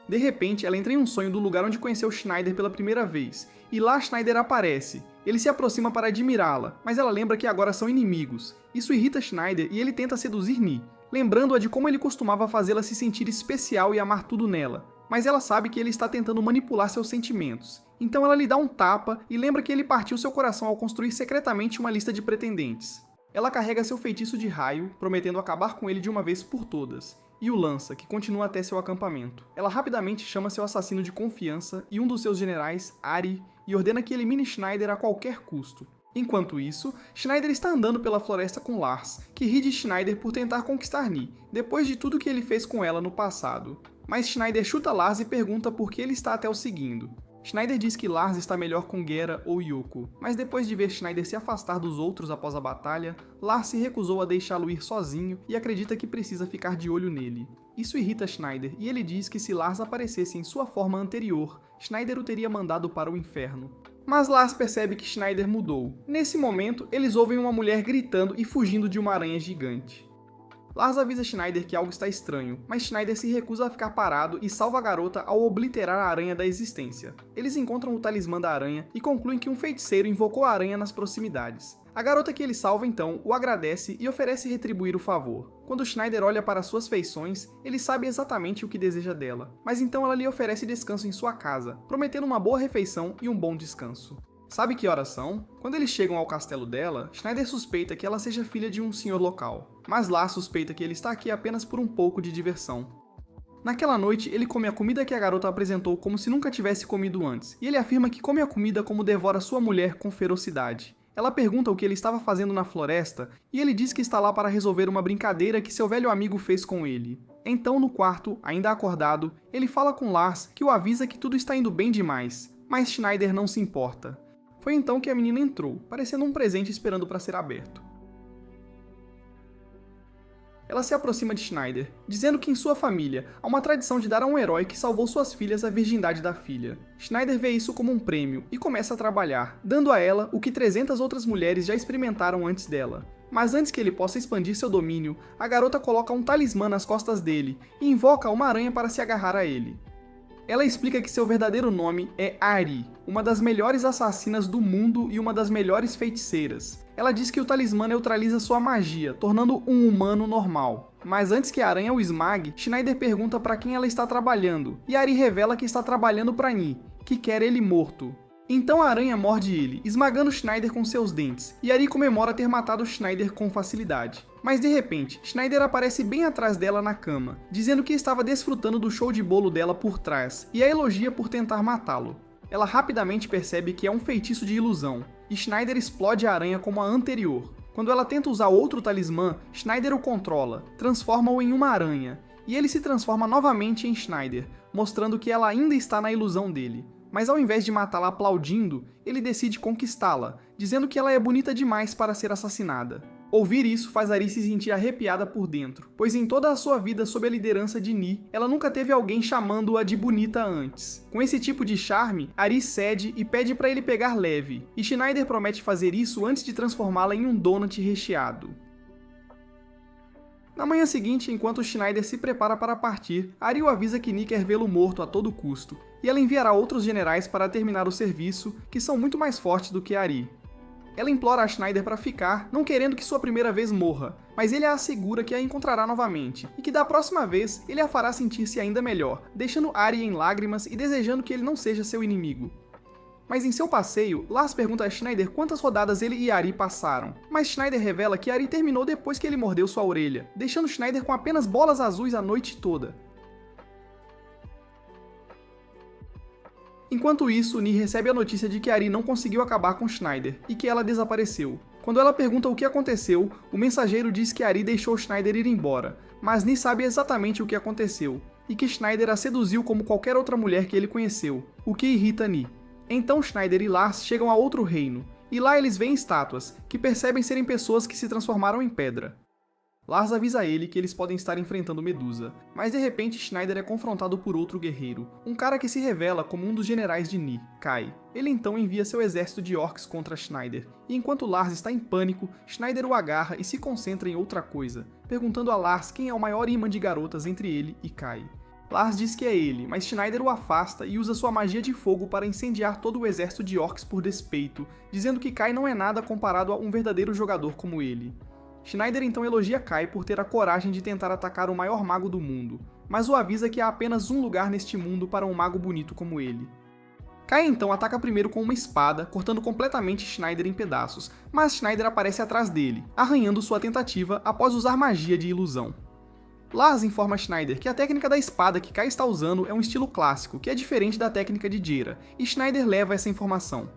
Speaker 1: De repente, ela entra em um sonho do lugar onde conheceu Schneider pela primeira vez, e lá Schneider aparece. Ele se aproxima para admirá-la, mas ela lembra que agora são inimigos. Isso irrita Schneider e ele tenta seduzir Ni, lembrando-a de como ele costumava fazê-la se sentir especial e amar tudo nela, mas ela sabe que ele está tentando manipular seus sentimentos. Então ela lhe dá um tapa e lembra que ele partiu seu coração ao construir secretamente uma lista de pretendentes. Ela carrega seu feitiço de raio, prometendo acabar com ele de uma vez por todas, e o lança, que continua até seu acampamento. Ela rapidamente chama seu assassino de confiança e um dos seus generais, Ari, e ordena que elimine Schneider a qualquer custo. Enquanto isso, Schneider está andando pela floresta com Lars, que ri de Schneider por tentar conquistar Ni, depois de tudo que ele fez com ela no passado. Mas Schneider chuta Lars e pergunta por que ele está até o seguindo. Schneider diz que Lars está melhor com Gera ou Yoko, mas depois de ver Schneider se afastar dos outros após a batalha, Lars se recusou a deixá-lo ir sozinho e acredita que precisa ficar de olho nele. Isso irrita Schneider e ele diz que se Lars aparecesse em sua forma anterior, Schneider o teria mandado para o inferno. Mas Lars percebe que Schneider mudou. Nesse momento, eles ouvem uma mulher gritando e fugindo de uma aranha gigante. Lars avisa Schneider que algo está estranho, mas Schneider se recusa a ficar parado e salva a garota ao obliterar a aranha da existência. Eles encontram o talismã da aranha e concluem que um feiticeiro invocou a aranha nas proximidades. A garota que ele salva então o agradece e oferece retribuir o favor. Quando Schneider olha para suas feições, ele sabe exatamente o que deseja dela, mas então ela lhe oferece descanso em sua casa, prometendo uma boa refeição e um bom descanso. Sabe que horas são? Quando eles chegam ao castelo dela, Schneider suspeita que ela seja filha de um senhor local, mas Lars suspeita que ele está aqui apenas por um pouco de diversão. Naquela noite, ele come a comida que a garota apresentou como se nunca tivesse comido antes, e ele afirma que come a comida como devora sua mulher com ferocidade. Ela pergunta o que ele estava fazendo na floresta, e ele diz que está lá para resolver uma brincadeira que seu velho amigo fez com ele. Então, no quarto, ainda acordado, ele fala com Lars que o avisa que tudo está indo bem demais, mas Schneider não se importa. Foi então que a menina entrou, parecendo um presente esperando para ser aberto. Ela se aproxima de Schneider, dizendo que em sua família há uma tradição de dar a um herói que salvou suas filhas a virgindade da filha. Schneider vê isso como um prêmio e começa a trabalhar, dando a ela o que 300 outras mulheres já experimentaram antes dela. Mas antes que ele possa expandir seu domínio, a garota coloca um talismã nas costas dele e invoca uma aranha para se agarrar a ele. Ela explica que seu verdadeiro nome é Ari, uma das melhores assassinas do mundo e uma das melhores feiticeiras. Ela diz que o talismã neutraliza sua magia, tornando um humano normal. Mas antes que a aranha o esmague, Schneider pergunta para quem ela está trabalhando, e Ari revela que está trabalhando para Ni, que quer ele morto. Então a aranha morde ele, esmagando Schneider com seus dentes, e Ari comemora ter matado Schneider com facilidade. Mas de repente, Schneider aparece bem atrás dela na cama, dizendo que estava desfrutando do show de bolo dela por trás, e a elogia por tentar matá-lo. Ela rapidamente percebe que é um feitiço de ilusão, e Schneider explode a aranha como a anterior. Quando ela tenta usar outro talismã, Schneider o controla, transforma-o em uma aranha, e ele se transforma novamente em Schneider, mostrando que ela ainda está na ilusão dele. Mas ao invés de matá-la aplaudindo, ele decide conquistá-la, dizendo que ela é bonita demais para ser assassinada. Ouvir isso faz Ari se sentir arrepiada por dentro, pois em toda a sua vida sob a liderança de Ni, ela nunca teve alguém chamando-a de bonita antes. Com esse tipo de charme, Ari cede e pede para ele pegar leve, e Schneider promete fazer isso antes de transformá-la em um donut recheado. Na manhã seguinte, enquanto Schneider se prepara para partir, Ari o avisa que Ni quer vê-lo morto a todo custo, e ela enviará outros generais para terminar o serviço, que são muito mais fortes do que Ari. Ela implora a Schneider para ficar, não querendo que sua primeira vez morra, mas ele a assegura que a encontrará novamente, e que da próxima vez ele a fará sentir-se ainda melhor, deixando Ari em lágrimas e desejando que ele não seja seu inimigo. Mas em seu passeio, Lars pergunta a Schneider quantas rodadas ele e Ari passaram, mas Schneider revela que Ari terminou depois que ele mordeu sua orelha, deixando Schneider com apenas bolas azuis a noite toda. Enquanto isso, Ni recebe a notícia de que Ari não conseguiu acabar com Schneider, e que ela desapareceu. Quando ela pergunta o que aconteceu, o mensageiro diz que Ari deixou Schneider ir embora, mas Ni sabe exatamente o que aconteceu, e que Schneider a seduziu como qualquer outra mulher que ele conheceu, o que irrita Ni. Então Schneider e Lars chegam a outro reino, e lá eles veem estátuas, que percebem serem pessoas que se transformaram em pedra. Lars avisa ele que eles podem estar enfrentando Medusa, mas de repente Schneider é confrontado por outro guerreiro, um cara que se revela como um dos generais de Ni, Kai. Ele então envia seu exército de orcs contra Schneider, e enquanto Lars está em pânico, Schneider o agarra e se concentra em outra coisa, perguntando a Lars quem é o maior imã de garotas entre ele e Kai. Lars diz que é ele, mas Schneider o afasta e usa sua magia de fogo para incendiar todo o exército de orcs por despeito, dizendo que Kai não é nada comparado a um verdadeiro jogador como ele. Schneider então elogia Kai por ter a coragem de tentar atacar o maior mago do mundo, mas o avisa que há apenas um lugar neste mundo para um mago bonito como ele. Kai então ataca primeiro com uma espada, cortando completamente Schneider em pedaços, mas Schneider aparece atrás dele, arranhando sua tentativa após usar magia de ilusão. Lars informa Schneider que a técnica da espada que Kai está usando é um estilo clássico, que é diferente da técnica de Jera, e Schneider leva essa informação.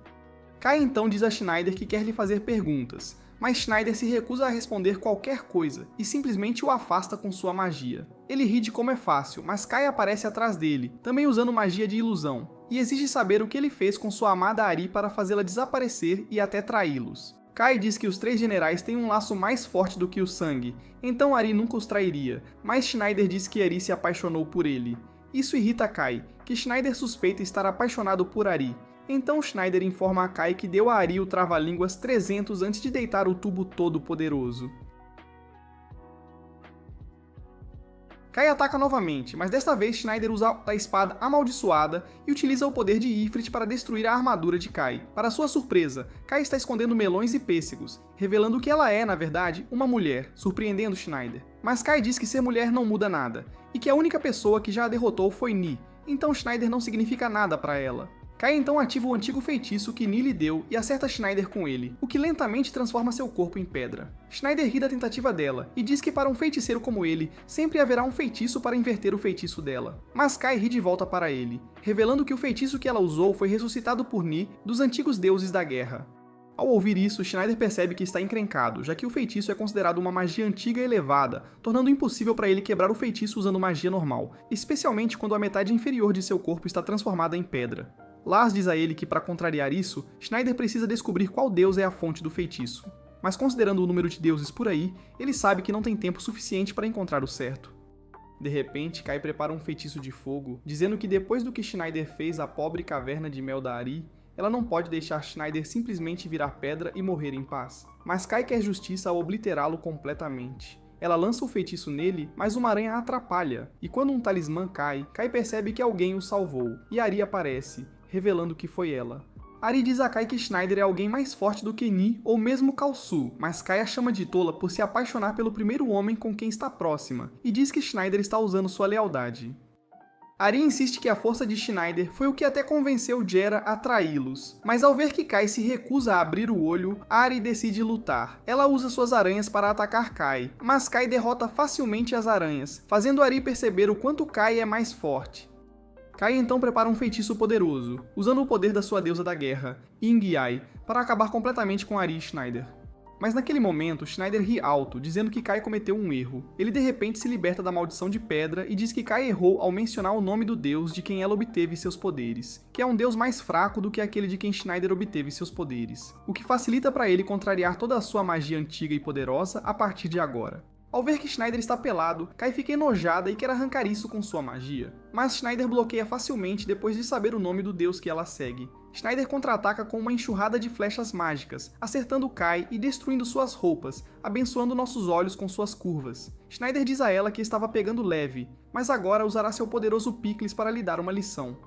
Speaker 1: Kai então diz a Schneider que quer lhe fazer perguntas, mas Schneider se recusa a responder qualquer coisa e simplesmente o afasta com sua magia. Ele ri de como é fácil, mas Kai aparece atrás dele, também usando magia de ilusão, e exige saber o que ele fez com sua amada Ari para fazê-la desaparecer e até traí-los. Kai diz que os três generais têm um laço mais forte do que o sangue, então Ari nunca os trairia, mas Schneider diz que Ari se apaixonou por ele. Isso irrita Kai, que Schneider suspeita estar apaixonado por Ari. Então Schneider informa a Kai que deu a Ari o trava-línguas 300 antes de deitar o tubo todo poderoso. Kai ataca novamente, mas desta vez Schneider usa a espada amaldiçoada e utiliza o poder de Ifrit para destruir a armadura de Kai. Para sua surpresa, Kai está escondendo melões e pêssegos, revelando que ela é, na verdade, uma mulher, surpreendendo Schneider. Mas Kai diz que ser mulher não muda nada, e que a única pessoa que já a derrotou foi Ni, então Schneider não significa nada para ela. Kai então ativa o antigo feitiço que Ni lhe deu e acerta Schneider com ele, o que lentamente transforma seu corpo em pedra. Schneider ri da tentativa dela e diz que para um feiticeiro como ele, sempre haverá um feitiço para inverter o feitiço dela. Mas Kai ri de volta para ele, revelando que o feitiço que ela usou foi ressuscitado por Ni dos antigos deuses da guerra. Ao ouvir isso, Schneider percebe que está encrencado, já que o feitiço é considerado uma magia antiga e elevada, tornando impossível para ele quebrar o feitiço usando magia normal, especialmente quando a metade inferior de seu corpo está transformada em pedra. Lars diz a ele que, para contrariar isso, Schneider precisa descobrir qual deus é a fonte do feitiço. Mas considerando o número de deuses por aí, ele sabe que não tem tempo suficiente para encontrar o certo. De repente, Kai prepara um feitiço de fogo, dizendo que depois do que Schneider fez à pobre caverna de mel da Ari, ela não pode deixar Schneider simplesmente virar pedra e morrer em paz. Mas Kai quer justiça ao obliterá-lo completamente. Ela lança o feitiço nele, mas uma aranha a atrapalha, e quando um talismã cai, Kai percebe que alguém o salvou, e Ari aparece, revelando que foi ela. Ari diz a Kai que Schneider é alguém mais forte do que Ni ou mesmo Kalsu, mas Kai a chama de tola por se apaixonar pelo primeiro homem com quem está próxima, e diz que Schneider está usando sua lealdade. Ari insiste que a força de Schneider foi o que até convenceu Jera a traí-los, mas ao ver que Kai se recusa a abrir o olho, Ari decide lutar. Ela usa suas aranhas para atacar Kai, mas Kai derrota facilmente as aranhas, fazendo Ari perceber o quanto Kai é mais forte. Kai então prepara um feitiço poderoso, usando o poder da sua deusa da guerra, Ingiai, para acabar completamente com Ari e Schneider. Mas naquele momento, Schneider ri alto, dizendo que Kai cometeu um erro. Ele de repente se liberta da maldição de pedra e diz que Kai errou ao mencionar o nome do deus de quem ela obteve seus poderes, que é um deus mais fraco do que aquele de quem Schneider obteve seus poderes, o que facilita para ele contrariar toda a sua magia antiga e poderosa a partir de agora. Ao ver que Schneider está pelado, Kai fica enojada e quer arrancar isso com sua magia. Mas Schneider bloqueia facilmente depois de saber o nome do deus que ela segue. Schneider contra-ataca com uma enxurrada de flechas mágicas, acertando Kai e destruindo suas roupas, abençoando nossos olhos com suas curvas. Schneider diz a ela que estava pegando leve, mas agora usará seu poderoso Pickles para lhe dar uma lição.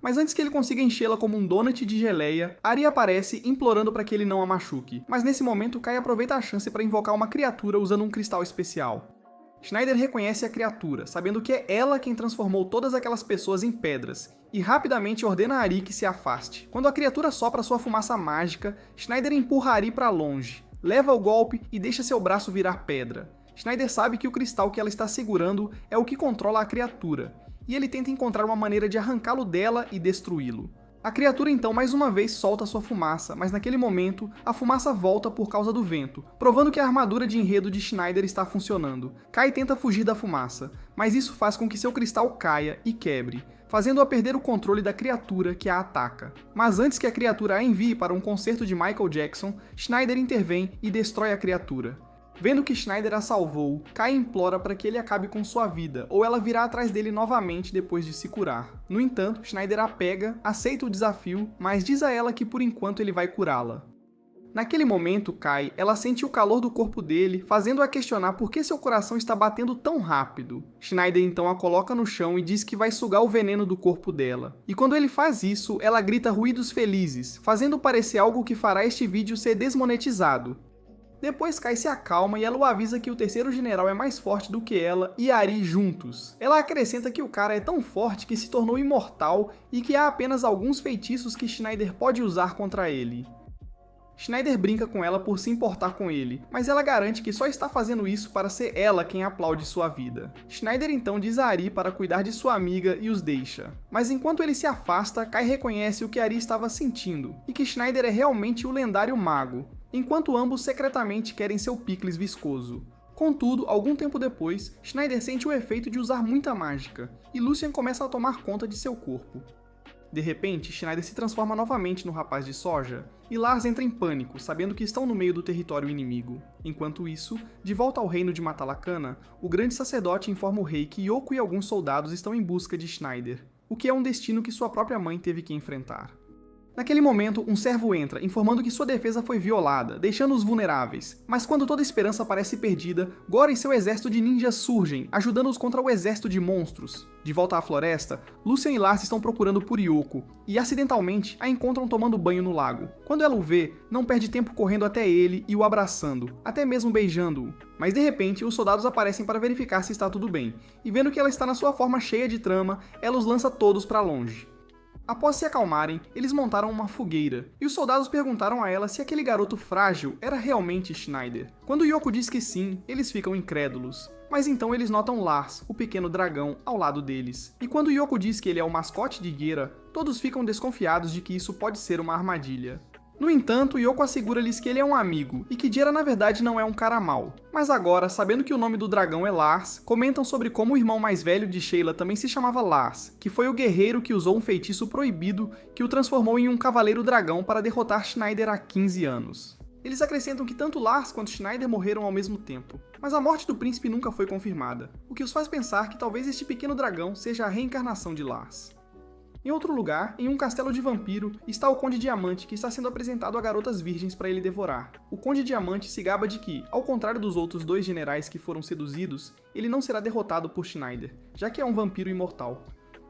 Speaker 1: Mas antes que ele consiga enchê-la como um donut de geleia, Ari aparece implorando para que ele não a machuque. Mas nesse momento, Kai aproveita a chance para invocar uma criatura usando um cristal especial. Schneider reconhece a criatura, sabendo que é ela quem transformou todas aquelas pessoas em pedras, e rapidamente ordena a Ari que se afaste. Quando a criatura sopra sua fumaça mágica, Schneider empurra Ari para longe, leva o golpe e deixa seu braço virar pedra. Schneider sabe que o cristal que ela está segurando é o que controla a criatura, e ele tenta encontrar uma maneira de arrancá-lo dela e destruí-lo. A criatura então mais uma vez solta sua fumaça, mas naquele momento, a fumaça volta por causa do vento, provando que a armadura de enredo de Schneider está funcionando. Kai tenta fugir da fumaça, mas isso faz com que seu cristal caia e quebre, fazendo-a perder o controle da criatura que a ataca. Mas antes que a criatura a envie para um concerto de Michael Jackson, Schneider intervém e destrói a criatura. Vendo que Schneider a salvou, Kai implora para que ele acabe com sua vida, ou ela virá atrás dele novamente depois de se curar. No entanto, Schneider a pega, aceita o desafio, mas diz a ela que por enquanto ele vai curá-la. Naquele momento, Kai, ela sente o calor do corpo dele, fazendo-a questionar por que seu coração está batendo tão rápido. Schneider então a coloca no chão e diz que vai sugar o veneno do corpo dela. E quando ele faz isso, ela grita ruídos felizes, fazendo parecer algo que fará este vídeo ser desmonetizado. Depois Kai se acalma e ela o avisa que o terceiro general é mais forte do que ela e Ari juntos. Ela acrescenta que o cara é tão forte que se tornou imortal e que há apenas alguns feitiços que Schneider pode usar contra ele. Schneider brinca com ela por se importar com ele, mas ela garante que só está fazendo isso para ser ela quem aplaude sua vida. Schneider então diz a Ari para cuidar de sua amiga e os deixa. Mas enquanto ele se afasta, Kai reconhece o que Ari estava sentindo, e que Schneider é realmente o lendário mago, enquanto ambos secretamente querem seu Pickles viscoso. Contudo, algum tempo depois, Schneider sente o efeito de usar muita mágica, e Lucien começa a tomar conta de seu corpo. De repente, Schneider se transforma novamente no rapaz de soja, e Lars entra em pânico, sabendo que estão no meio do território inimigo. Enquanto isso, de volta ao reino de Matalakana, o grande sacerdote informa o rei que Yoko e alguns soldados estão em busca de Schneider, o que é um destino que sua própria mãe teve que enfrentar. Naquele momento, um servo entra, informando que sua defesa foi violada, deixando-os vulneráveis. Mas quando toda esperança parece perdida, Gora e seu exército de ninjas surgem, ajudando-os contra o exército de monstros. De volta à floresta, Lucien e Lars estão procurando por Yoko, e acidentalmente a encontram tomando banho no lago. Quando ela o vê, não perde tempo correndo até ele e o abraçando, até mesmo beijando-o. Mas de repente, os soldados aparecem para verificar se está tudo bem, e vendo que ela está na sua forma cheia de trama, ela os lança todos para longe. Após se acalmarem, eles montaram uma fogueira, e os soldados perguntaram a ela se aquele garoto frágil era realmente Schneider. Quando Yoko diz que sim, eles ficam incrédulos. Mas então eles notam Lars, o pequeno dragão, ao lado deles. E quando Yoko diz que ele é o mascote de Geara, todos ficam desconfiados de que isso pode ser uma armadilha. No entanto, Yoko assegura-lhes que ele é um amigo, e que Geara na verdade não é um cara mau. Mas agora, sabendo que o nome do dragão é Lars, comentam sobre como o irmão mais velho de Sheila também se chamava Lars, que foi o guerreiro que usou um feitiço proibido que o transformou em um cavaleiro dragão para derrotar Schneider há 15 anos. Eles acrescentam que tanto Lars quanto Schneider morreram ao mesmo tempo, mas a morte do príncipe nunca foi confirmada, o que os faz pensar que talvez este pequeno dragão seja a reencarnação de Lars. Em outro lugar, em um castelo de vampiro, está o Conde Diamante, que está sendo apresentado a garotas virgens para ele devorar. O Conde Diamante se gaba de que, ao contrário dos outros 2 generais que foram seduzidos, ele não será derrotado por Schneider, já que é um vampiro imortal.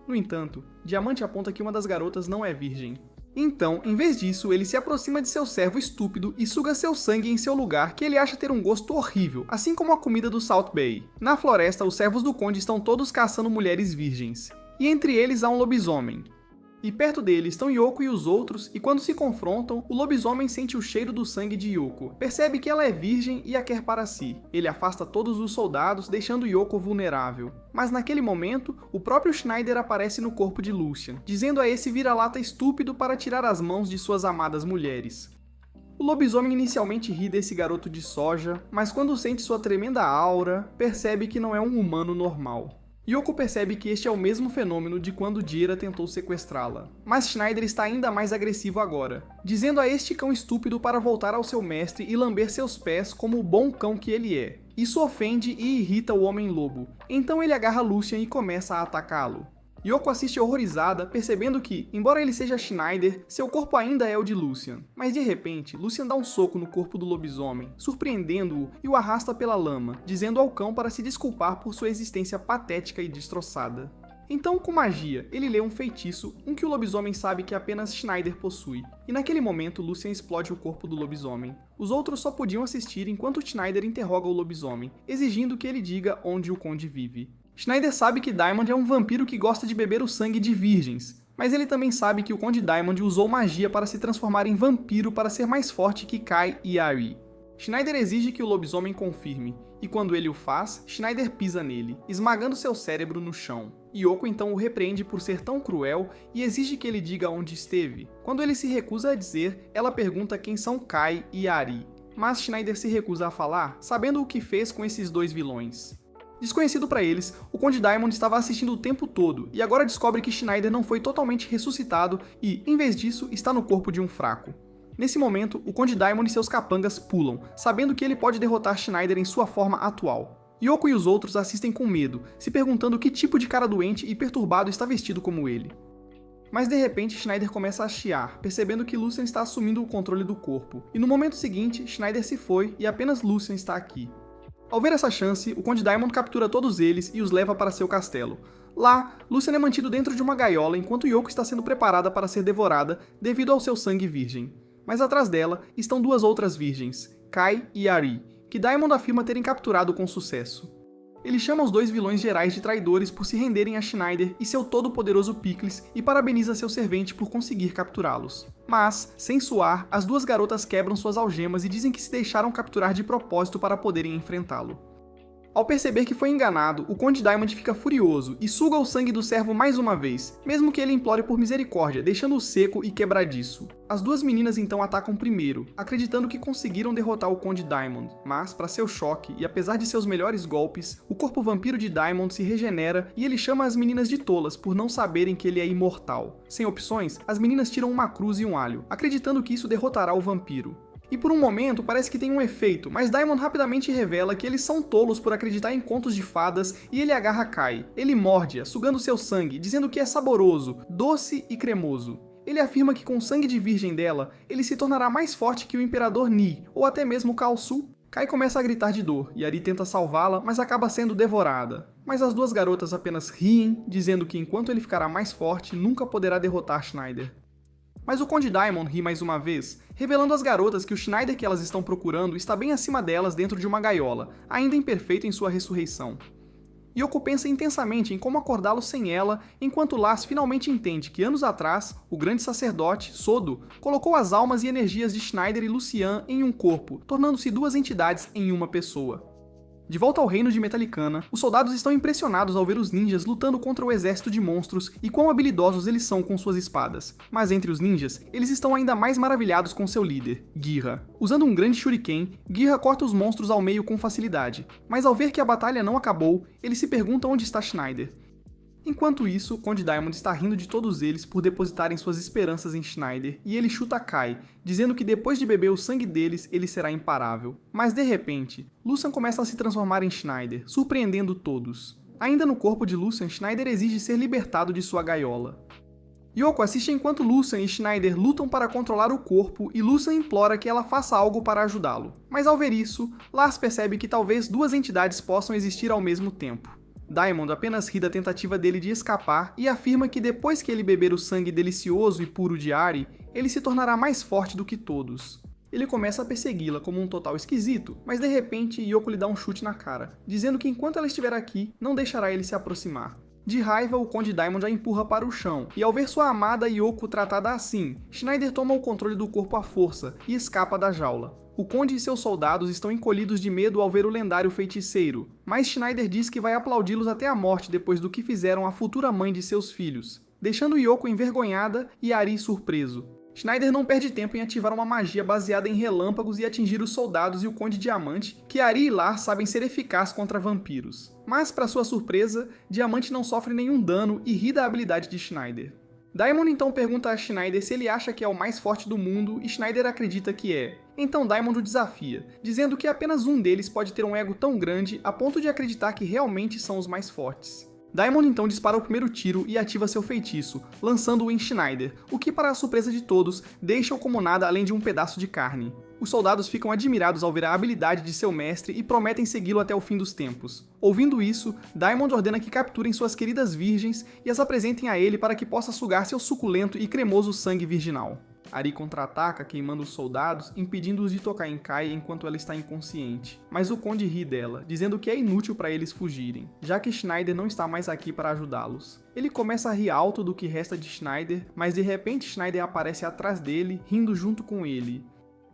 Speaker 1: No entanto, Diamante aponta que uma das garotas não é virgem. Então, em vez disso, ele se aproxima de seu servo estúpido e suga seu sangue em seu lugar, que ele acha ter um gosto horrível, assim como a comida do Salt Bay. Na floresta, os servos do conde estão todos caçando mulheres virgens. E entre eles há um lobisomem. E perto dele estão Yoko e os outros, e quando se confrontam, o lobisomem sente o cheiro do sangue de Yoko. Percebe que ela é virgem e a quer para si. Ele afasta todos os soldados, deixando Yoko vulnerável. Mas naquele momento, o próprio Schneider aparece no corpo de Lucian, dizendo a esse vira-lata estúpido para tirar as mãos de suas amadas mulheres. O lobisomem inicialmente ri desse garoto de soja, mas quando sente sua tremenda aura, percebe que não é um humano normal. Yoko percebe que este é o mesmo fenômeno de quando Geara tentou sequestrá-la. Mas Schneider está ainda mais agressivo agora, dizendo a este cão estúpido para voltar ao seu mestre e lamber seus pés como o bom cão que ele é. Isso ofende e irrita o Homem-Lobo, então ele agarra Lucian e começa a atacá-lo. Yoko assiste horrorizada, percebendo que, embora ele seja Schneider, seu corpo ainda é o de Lucian. Mas de repente, Lucian dá um soco no corpo do lobisomem, surpreendendo-o e o arrasta pela lama, dizendo ao cão para se desculpar por sua existência patética e destroçada. Então, com magia, ele lê um feitiço, um que o lobisomem sabe que apenas Schneider possui, e naquele momento Lucian explode o corpo do lobisomem. Os outros só podiam assistir enquanto Schneider interroga o lobisomem, exigindo que ele diga onde o conde vive. Schneider sabe que Diamond é um vampiro que gosta de beber o sangue de virgens, mas ele também sabe que o Conde Diamond usou magia para se transformar em vampiro para ser mais forte que Kai e Ari. Schneider exige que o lobisomem confirme, e quando ele o faz, Schneider pisa nele, esmagando seu cérebro no chão. Yoko então o repreende por ser tão cruel e exige que ele diga onde esteve. Quando ele se recusa a dizer, ela pergunta quem são Kai e Ari, mas Schneider se recusa a falar, sabendo o que fez com esses 2 vilões. Desconhecido para eles, o Conde Diamond estava assistindo o tempo todo e agora descobre que Schneider não foi totalmente ressuscitado e, em vez disso, está no corpo de um fraco. Nesse momento, o Conde Diamond e seus capangas pulam, sabendo que ele pode derrotar Schneider em sua forma atual. Yoko e os outros assistem com medo, se perguntando que tipo de cara doente e perturbado está vestido como ele. Mas de repente Schneider começa a chiar, percebendo que Lucian está assumindo o controle do corpo, e no momento seguinte, Schneider se foi e apenas Lucian está aqui. Ao ver essa chance, o Conde Diamond captura todos eles e os leva para seu castelo. Lá, Lucian é mantido dentro de uma gaiola enquanto Yoko está sendo preparada para ser devorada devido ao seu sangue virgem. Mas atrás dela estão 2 outras virgens, Kai e Ari, que Diamond afirma terem capturado com sucesso. Ele chama os 2 vilões gerais de traidores por se renderem a Schneider e seu todo-poderoso Pickles e parabeniza seu servente por conseguir capturá-los. Mas, sem suar, as 2 garotas quebram suas algemas e dizem que se deixaram capturar de propósito para poderem enfrentá-lo. Ao perceber que foi enganado, o Conde Diamond fica furioso e suga o sangue do servo mais uma vez, mesmo que ele implore por misericórdia, deixando-o seco e quebradiço. As 2 meninas então atacam primeiro, acreditando que conseguiram derrotar o Conde Diamond, mas, para seu choque, e apesar de seus melhores golpes, o corpo vampiro de Diamond se regenera e ele chama as meninas de tolas por não saberem que ele é imortal. Sem opções, as meninas tiram uma cruz e um alho, acreditando que isso derrotará o vampiro. E por um momento parece que tem um efeito, mas Diamond rapidamente revela que eles são tolos por acreditar em contos de fadas e ele agarra Kai. Ele morde-a, sugando seu sangue, dizendo que é saboroso, doce e cremoso. Ele afirma que com o sangue de virgem dela, ele se tornará mais forte que o Imperador Ni, ou até mesmo Cao Su. Kai começa a gritar de dor, e Ari tenta salvá-la, mas acaba sendo devorada. Mas as 2 garotas apenas riem, dizendo que enquanto ele ficará mais forte, nunca poderá derrotar Schneider. Mas o Conde Diamond ri mais uma vez, revelando às garotas que o Schneider que elas estão procurando está bem acima delas dentro de uma gaiola, ainda imperfeito em sua ressurreição. Yoko pensa intensamente em como acordá-lo sem ela, enquanto Lars finalmente entende que anos atrás, o grande sacerdote, Sodo, colocou as almas e energias de Schneider e Lucian em um corpo, tornando-se duas entidades em uma pessoa. De volta ao reino de Metallicana, os soldados estão impressionados ao ver os ninjas lutando contra o exército de monstros e quão habilidosos eles são com suas espadas. Mas entre os ninjas, eles estão ainda mais maravilhados com seu líder, Ghirra. Usando um grande shuriken, Ghirra corta os monstros ao meio com facilidade, mas ao ver que a batalha não acabou, ele se pergunta onde está Schneider. Enquanto isso, Conde Diamond está rindo de todos eles por depositarem suas esperanças em Schneider e ele chuta Kai, dizendo que depois de beber o sangue deles, ele será imparável. Mas de repente, Lucian começa a se transformar em Schneider, surpreendendo todos. Ainda no corpo de Lucian, Schneider exige ser libertado de sua gaiola. Yoko assiste enquanto Lucian e Schneider lutam para controlar o corpo e Lucian implora que ela faça algo para ajudá-lo. Mas ao ver isso, Lars percebe que talvez duas entidades possam existir ao mesmo tempo. Diamond apenas ri da tentativa dele de escapar e afirma que depois que ele beber o sangue delicioso e puro de Ari, ele se tornará mais forte do que todos. Ele começa a persegui-la como um total esquisito, mas de repente Yoko lhe dá um chute na cara, dizendo que enquanto ela estiver aqui, não deixará ele se aproximar. De raiva, o Conde Diamond a empurra para o chão, e ao ver sua amada Yoko tratada assim, Schneider toma o controle do corpo à força e escapa da jaula. O Conde e seus soldados estão encolhidos de medo ao ver o lendário feiticeiro, mas Schneider diz que vai aplaudi-los até a morte depois do que fizeram à futura mãe de seus filhos, deixando Yoko envergonhada e Ari surpreso. Schneider não perde tempo em ativar uma magia baseada em relâmpagos e atingir os soldados e o Conde Diamante, que Ari e Lars sabem ser eficazes contra vampiros. Mas, para sua surpresa, Diamante não sofre nenhum dano e ri da habilidade de Schneider. Diamond então pergunta a Schneider se ele acha que é o mais forte do mundo e Schneider acredita que é. Então Diamond o desafia, dizendo que apenas um deles pode ter um ego tão grande a ponto de acreditar que realmente são os mais fortes. Diamond então dispara o primeiro tiro e ativa seu feitiço, lançando-o em Schneider, o que, para a surpresa de todos, deixa-o como nada além de um pedaço de carne. Os soldados ficam admirados ao ver a habilidade de seu mestre e prometem segui-lo até o fim dos tempos. Ouvindo isso, Diamond ordena que capturem suas queridas virgens e as apresentem a ele para que possa sugar seu suculento e cremoso sangue virginal. Ari contra-ataca, queimando os soldados, impedindo-os de tocar em Kai enquanto ela está inconsciente. Mas o Conde ri dela, dizendo que é inútil para eles fugirem, já que Schneider não está mais aqui para ajudá-los. Ele começa a rir alto do que resta de Schneider, mas de repente Schneider aparece atrás dele, rindo junto com ele.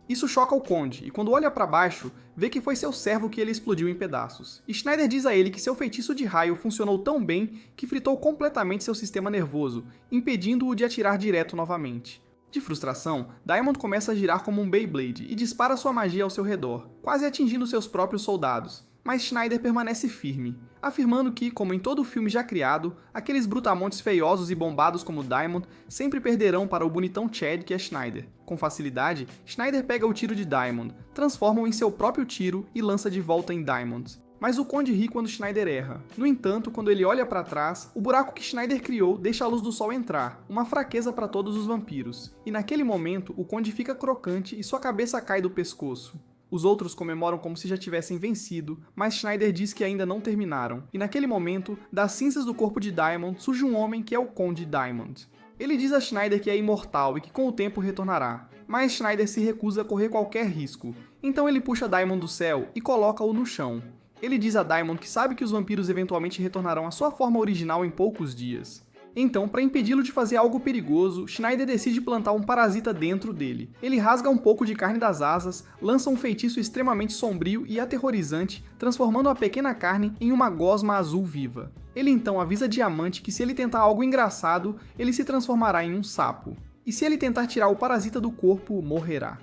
Speaker 1: Isso choca o Conde, e quando olha para baixo, vê que foi seu servo que ele explodiu em pedaços. E Schneider diz a ele que seu feitiço de raio funcionou tão bem que fritou completamente seu sistema nervoso, impedindo-o de atirar direto novamente. De frustração, Diamond começa a girar como um Beyblade e dispara sua magia ao seu redor, quase atingindo seus próprios soldados. Mas Schneider permanece firme, afirmando que, como em todo filme já criado, aqueles brutamontes feiosos e bombados como Diamond sempre perderão para o bonitão Chad que é Schneider. Com facilidade, Schneider pega o tiro de Diamond, transforma-o em seu próprio tiro e lança de volta em Diamond. Mas o Conde ri quando Schneider erra. No entanto, quando ele olha para trás, o buraco que Schneider criou deixa a luz do sol entrar, uma fraqueza para todos os vampiros. E naquele momento, o Conde fica crocante e sua cabeça cai do pescoço. Os outros comemoram como se já tivessem vencido, mas Schneider diz que ainda não terminaram. E naquele momento, das cinzas do corpo de Diamond surge um homem que é o Conde Diamond. Ele diz a Schneider que é imortal e que com o tempo retornará, mas Schneider se recusa a correr qualquer risco. Então ele puxa Diamond do céu e coloca-o no chão. Ele diz a Diamond que sabe que os vampiros eventualmente retornarão à sua forma original em poucos dias. Então, para impedi-lo de fazer algo perigoso, Schneider decide plantar um parasita dentro dele. Ele rasga um pouco de carne das asas, lança um feitiço extremamente sombrio e aterrorizante, transformando a pequena carne em uma gosma azul viva. Ele então avisa Diamante que se ele tentar algo engraçado, ele se transformará em um sapo. E se ele tentar tirar o parasita do corpo, morrerá.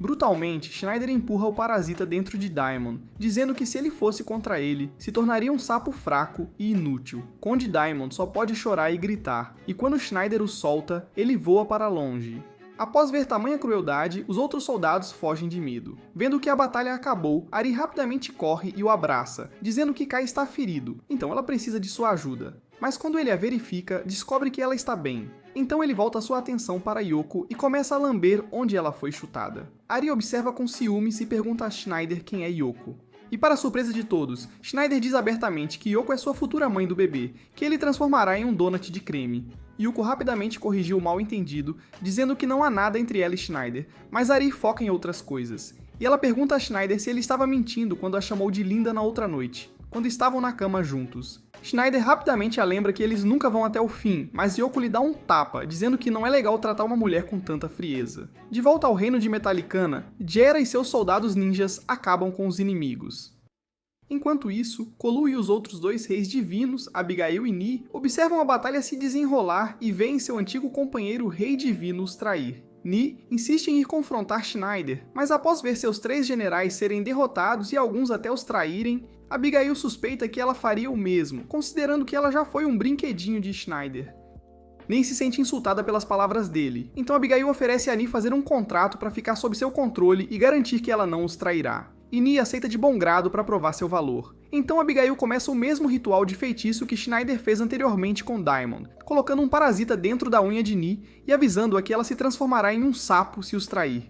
Speaker 1: Brutalmente, Schneider empurra o parasita dentro de Diamond, dizendo que se ele fosse contra ele, se tornaria um sapo fraco e inútil. Conde Diamond só pode chorar e gritar, e quando Schneider o solta, ele voa para longe. Após ver tamanha crueldade, os outros soldados fogem de medo. Vendo que a batalha acabou, Ari rapidamente corre e o abraça, dizendo que Kai está ferido, então ela precisa de sua ajuda. Mas quando ele a verifica, descobre que ela está bem. Então ele volta sua atenção para Yoko e começa a lamber onde ela foi chutada. Ari observa com ciúmes e pergunta a Schneider quem é Yoko. E para a surpresa de todos, Schneider diz abertamente que Yoko é sua futura mãe do bebê, que ele transformará em um donut de creme. Yoko rapidamente corrigiu o mal-entendido, dizendo que não há nada entre ela e Schneider, mas Ari foca em outras coisas. E ela pergunta a Schneider se ele estava mentindo quando a chamou de linda na outra noite. quando estavam na cama juntos. Schneider rapidamente a lembra que eles nunca vão até o fim, mas Yoko lhe dá um tapa, dizendo que não é legal tratar uma mulher com tanta frieza. De volta ao reino de Metallicana, Jera e seus soldados ninjas acabam com os inimigos. Enquanto isso, Colu e os outros dois reis divinos, Abigail e Ni, observam a batalha se desenrolar e veem seu antigo companheiro Rei Divino os trair. Ni insiste em ir confrontar Schneider, mas após ver seus 3 generais serem derrotados e alguns até os traírem, Abigail suspeita que ela faria o mesmo, considerando que ela já foi um brinquedinho de Schneider. Ni se sente insultada pelas palavras dele, então Abigail oferece a Ni fazer um contrato para ficar sob seu controle e garantir que ela não os trairá. E Ni aceita de bom grado para provar seu valor. Então Abigail começa o mesmo ritual de feitiço que Schneider fez anteriormente com Diamond, colocando um parasita dentro da unha de Ni e avisando-a que ela se transformará em um sapo se os trair.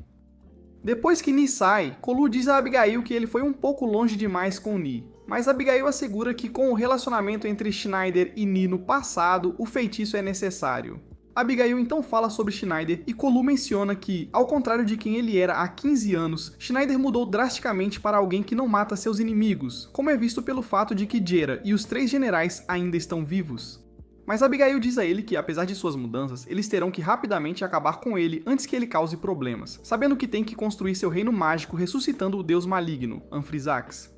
Speaker 1: Depois que Ni sai, Colu diz a Abigail que ele foi um pouco longe demais com Ni, mas Abigail assegura que com o relacionamento entre Schneider e Ni no passado, o feitiço é necessário. Abigail então fala sobre Schneider e Colu menciona que, ao contrário de quem ele era há 15 anos, Schneider mudou drasticamente para alguém que não mata seus inimigos, como é visto pelo fato de que Jera e os 3 generais ainda estão vivos. Mas Abigail diz a ele que, apesar de suas mudanças, eles terão que rapidamente acabar com ele antes que ele cause problemas, sabendo que tem que construir seu reino mágico ressuscitando o deus maligno, Anfrisax.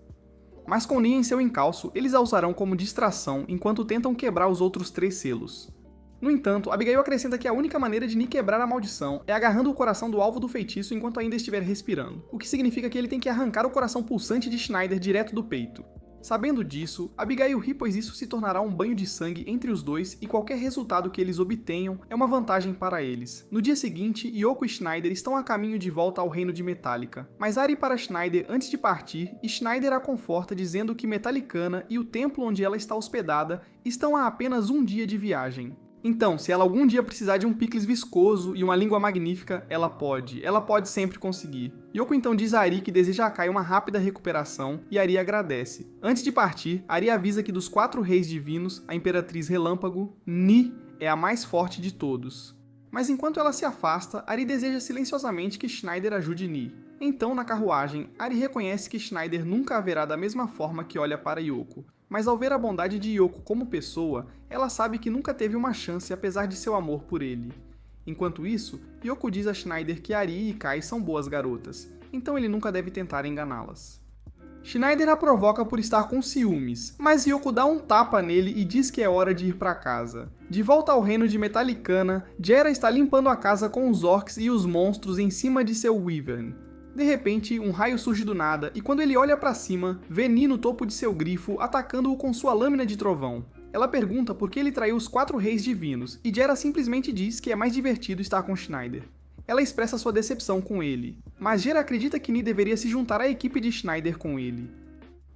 Speaker 1: Mas com Ni em seu encalço, eles a usarão como distração enquanto tentam quebrar os outros 3 selos. No entanto, Abigail acrescenta que a única maneira de Ni quebrar a maldição é agarrando o coração do alvo do feitiço enquanto ainda estiver respirando, o que significa que ele tem que arrancar o coração pulsante de Schneider direto do peito. Sabendo disso, Abigail ri pois isso se tornará um banho de sangue entre os dois e qualquer resultado que eles obtenham é uma vantagem para eles. No dia seguinte, Yoko e Schneider estão a caminho de volta ao reino de Metallica, mas Ari para Schneider antes de partir e Schneider a conforta dizendo que Metallicana e o templo onde ela está hospedada estão a apenas um dia de viagem. Então, se ela algum dia precisar de um picles viscoso e uma língua magnífica, ela pode sempre conseguir. Yoko então diz a Ari que deseja a Kai uma rápida recuperação e Ari agradece. Antes de partir, Ari avisa que dos 4 reis divinos, a Imperatriz Relâmpago, Ni é a mais forte de todos. Mas enquanto ela se afasta, Ari deseja silenciosamente que Schneider ajude Ni. Então, na carruagem, Ari reconhece que Schneider nunca a verá da mesma forma que olha para Yoko. Mas ao ver a bondade de Yoko como pessoa, ela sabe que nunca teve uma chance apesar de seu amor por ele. Enquanto isso, Yoko diz a Schneider que Ari e Kai são boas garotas, então ele nunca deve tentar enganá-las. Schneider a provoca por estar com ciúmes, mas Yoko dá um tapa nele e diz que é hora de ir para casa. De volta ao reino de Metallicana, Jera está limpando a casa com os orcs e os monstros em cima de seu Wyvern. De repente, um raio surge do nada e quando ele olha para cima, vê Ni no topo de seu grifo atacando-o com sua lâmina de trovão. Ela pergunta por que ele traiu os 4 reis divinos e Jera simplesmente diz que é mais divertido estar com Schneider. Ela expressa sua decepção com ele, mas Jera acredita que Ni deveria se juntar à equipe de Schneider com ele.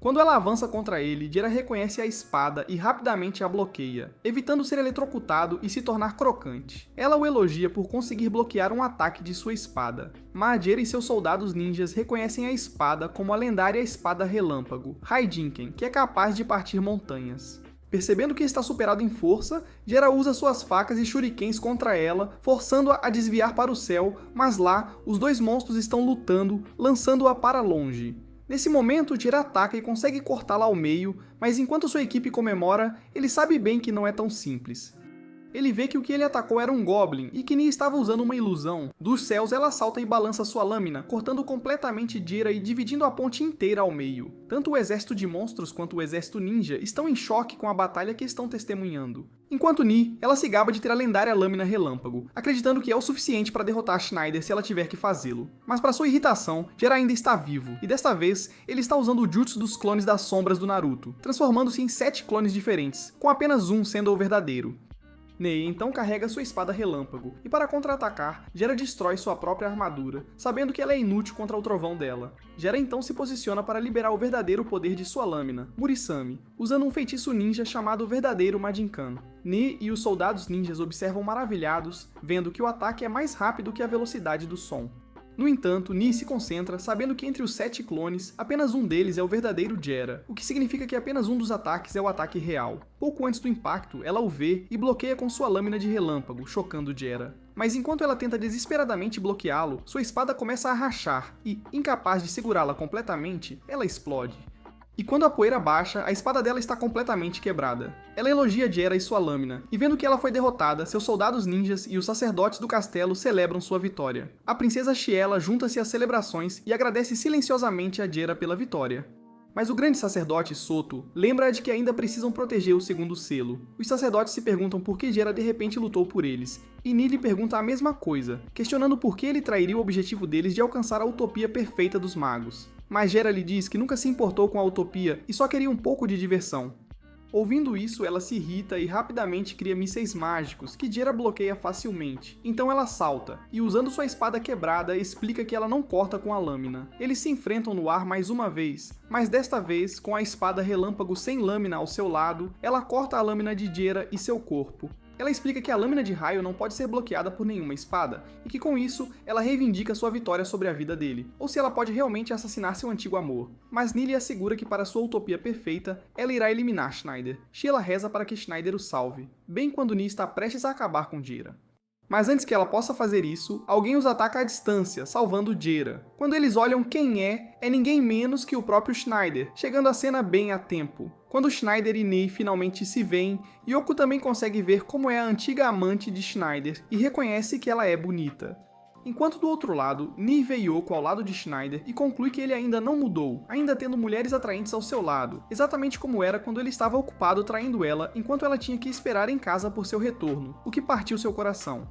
Speaker 1: Quando ela avança contra ele, Jera reconhece a espada e rapidamente a bloqueia, evitando ser eletrocutado e se tornar crocante. Ela o elogia por conseguir bloquear um ataque de sua espada, mas Jera e seus soldados ninjas reconhecem a espada como a lendária espada relâmpago, Raijinken, que é capaz de partir montanhas. Percebendo que está superado em força, Jera usa suas facas e shurikens contra ela, forçando-a a desviar para o céu, mas lá, os 2 monstros estão lutando, lançando-a para longe. Nesse momento, Jera ataca e consegue cortá-la ao meio, mas enquanto sua equipe comemora, ele sabe bem que não é tão simples. Ele vê que o que ele atacou era um Goblin e que Ni estava usando uma ilusão. Dos céus, ela salta e balança sua lâmina, cortando completamente Jera e dividindo a ponte inteira ao meio. Tanto o exército de monstros quanto o exército ninja estão em choque com a batalha que estão testemunhando. Enquanto Ni, ela se gaba de ter a lendária lâmina relâmpago, acreditando que é o suficiente para derrotar Schneider se ela tiver que fazê-lo. Mas para sua irritação, Jera ainda está vivo, e desta vez, ele está usando o jutsu dos clones das sombras do Naruto, transformando-se em 7 clones diferentes, com apenas um sendo o verdadeiro. Nei então carrega sua espada relâmpago, e para contra-atacar, Jera destrói sua própria armadura, sabendo que ela é inútil contra o trovão dela. Jera então se posiciona para liberar o verdadeiro poder de sua lâmina, Murisame, usando um feitiço ninja chamado Verdadeiro Majinkan. Nei e os soldados ninjas observam maravilhados, vendo que o ataque é mais rápido que a velocidade do som. No entanto, Ni se concentra, sabendo que entre os 7 clones, apenas um deles é o verdadeiro Jera, o que significa que apenas um dos ataques é o ataque real. Pouco antes do impacto, ela o vê e bloqueia com sua lâmina de relâmpago, chocando Jera. Mas enquanto ela tenta desesperadamente bloqueá-lo, sua espada começa a rachar e, incapaz de segurá-la completamente, ela explode. E quando a poeira baixa, a espada dela está completamente quebrada. Ela elogia Jera e sua lâmina, e vendo que ela foi derrotada, seus soldados ninjas e os sacerdotes do castelo celebram sua vitória. A princesa Shiela junta-se às celebrações e agradece silenciosamente a Jera pela vitória. Mas o grande sacerdote, Soto, lembra de que ainda precisam proteger o segundo selo. Os sacerdotes se perguntam por que Jera de repente lutou por eles, e Ni lhe pergunta a mesma coisa, questionando por que ele trairia o objetivo deles de alcançar a utopia perfeita dos magos. Mas Jera lhe diz que nunca se importou com a utopia e só queria um pouco de diversão. Ouvindo isso, ela se irrita e rapidamente cria mísseis mágicos, que Jera bloqueia facilmente. Então ela salta, e usando sua espada quebrada, explica que ela não corta com a lâmina. Eles se enfrentam no ar mais uma vez, mas desta vez, com a espada relâmpago sem lâmina ao seu lado, ela corta a lâmina de Jera e seu corpo. Ela explica que a lâmina de raio não pode ser bloqueada por nenhuma espada, e que com isso, ela reivindica sua vitória sobre a vida dele, ou se ela pode realmente assassinar seu antigo amor. Mas Ni lhe assegura que para sua utopia perfeita, ela irá eliminar Schneider. Sheila reza para que Schneider o salve, bem quando Ni está prestes a acabar com Jera. Mas antes que ela possa fazer isso, alguém os ataca à distância, salvando Jera. Quando eles olham quem é ninguém menos que o próprio Schneider, chegando a cena bem a tempo. Quando Schneider e Ni finalmente se veem, Yoko também consegue ver como é a antiga amante de Schneider e reconhece que ela é bonita. Enquanto do outro lado, Ni vê Yoko ao lado de Schneider e conclui que ele ainda não mudou, ainda tendo mulheres atraentes ao seu lado, exatamente como era quando ele estava ocupado traindo ela enquanto ela tinha que esperar em casa por seu retorno, o que partiu seu coração.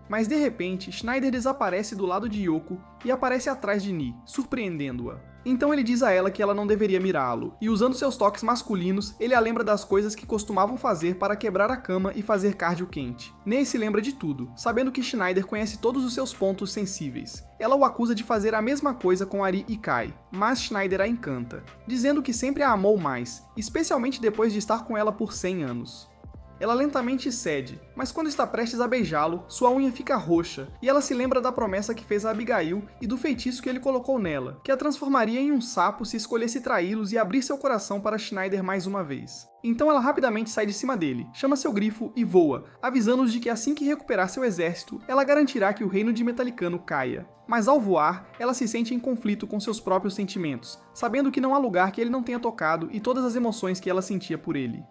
Speaker 1: Mas de repente, Schneider desaparece do lado de Yoko e aparece atrás de Ni, surpreendendo-a. Então ele diz a ela que ela não deveria mirá-lo, e usando seus toques masculinos, ele a lembra das coisas que costumavam fazer para quebrar a cama e fazer cardio quente. Ney se lembra de tudo, sabendo que Schneider conhece todos os seus pontos sensíveis. Ela o acusa de fazer a mesma coisa com Ari e Kai, mas Schneider a encanta, dizendo que sempre a amou mais, especialmente depois de estar com ela por 100 anos. Ela lentamente cede, mas quando está prestes a beijá-lo, sua unha fica roxa, e ela se lembra da promessa que fez a Abigail e do feitiço que ele colocou nela, que a transformaria em um sapo se escolhesse traí-los e abrir seu coração para Schneider mais uma vez. Então ela rapidamente sai de cima dele, chama seu grifo e voa, avisando-os de que assim que recuperar seu exército, ela garantirá que o reino de Metalicano caia. Mas ao voar, ela se sente em conflito com seus próprios sentimentos, sabendo que não há lugar que ele não tenha tocado e todas as emoções que ela sentia por ele.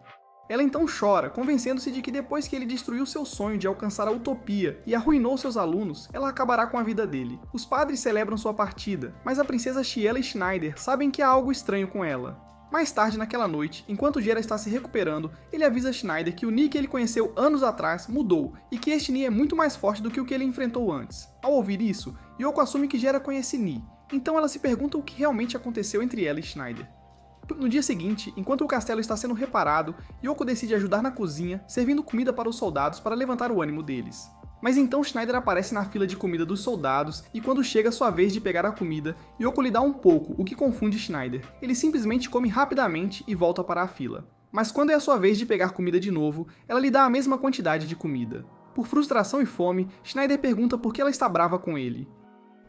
Speaker 1: Ela então chora, convencendo-se de que depois que ele destruiu seu sonho de alcançar a utopia e arruinou seus alunos, ela acabará com a vida dele. Os padres celebram sua partida, mas a princesa Shiela e Schneider sabem que há algo estranho com ela. Mais tarde naquela noite, enquanto Jera está se recuperando, ele avisa Schneider que o Ni que ele conheceu anos atrás mudou e que este Ni é muito mais forte do que o que ele enfrentou antes. Ao ouvir isso, Yoko assume que Jera conhece Ni, então ela se pergunta o que realmente aconteceu entre ela e Schneider. No dia seguinte, enquanto o castelo está sendo reparado, Yoko decide ajudar na cozinha, servindo comida para os soldados para levantar o ânimo deles. Mas então Schneider aparece na fila de comida dos soldados e quando chega sua vez de pegar a comida, Yoko lhe dá um pouco, o que confunde Schneider. Ele simplesmente come rapidamente e volta para a fila. Mas quando é a sua vez de pegar comida de novo, ela lhe dá a mesma quantidade de comida. Por frustração e fome, Schneider pergunta por que ela está brava com ele.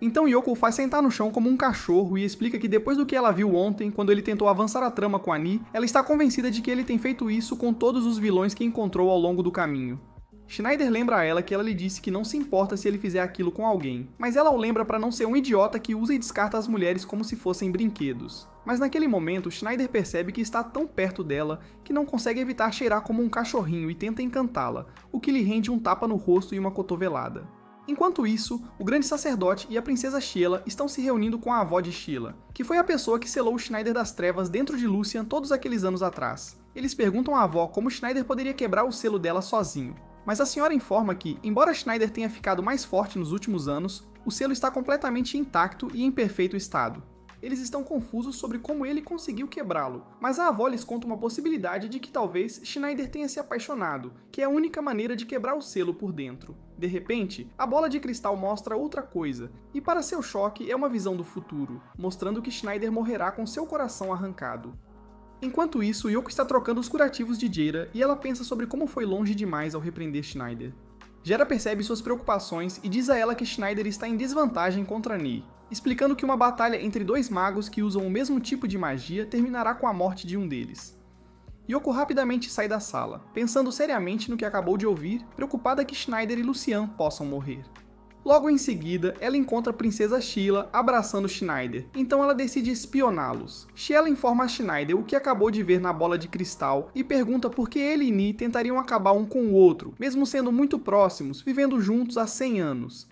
Speaker 1: Então Yoko o faz sentar no chão como um cachorro e explica que depois do que ela viu ontem, quando ele tentou avançar a trama com a Ni, ela está convencida de que ele tem feito isso com todos os vilões que encontrou ao longo do caminho. Schneider lembra a ela que ela lhe disse que não se importa se ele fizer aquilo com alguém, mas ela o lembra para não ser um idiota que usa e descarta as mulheres como se fossem brinquedos. Mas naquele momento, Schneider percebe que está tão perto dela que não consegue evitar cheirar como um cachorrinho e tenta encantá-la, o que lhe rende um tapa no rosto e uma cotovelada. Enquanto isso, o grande sacerdote e a princesa Shiela estão se reunindo com a avó de Sheila, que foi a pessoa que selou Schneider das trevas dentro de Lucian todos aqueles anos atrás. Eles perguntam à avó como Schneider poderia quebrar o selo dela sozinho, mas a senhora informa que, embora Schneider tenha ficado mais forte nos últimos anos, o selo está completamente intacto e em perfeito estado. Eles estão confusos sobre como ele conseguiu quebrá-lo, mas a avó lhes conta uma possibilidade de que talvez Schneider tenha se apaixonado, que é a única maneira de quebrar o selo por dentro. De repente, a bola de cristal mostra outra coisa, e para seu choque é uma visão do futuro, mostrando que Schneider morrerá com seu coração arrancado. Enquanto isso, Yoko está trocando os curativos de Jera e ela pensa sobre como foi longe demais ao repreender Schneider. Jera percebe suas preocupações e diz a ela que Schneider está em desvantagem contra Ni, explicando que uma batalha entre dois magos que usam o mesmo tipo de magia terminará com a morte de um deles. Yoko rapidamente sai da sala, pensando seriamente no que acabou de ouvir, preocupada que Schneider e Lucian possam morrer. Logo em seguida, ela encontra a princesa Sheila abraçando Schneider, então ela decide espioná-los. Sheila informa a Schneider o que acabou de ver na bola de cristal e pergunta por que ele e Ni tentariam acabar um com o outro, mesmo sendo muito próximos, vivendo juntos há 100 anos.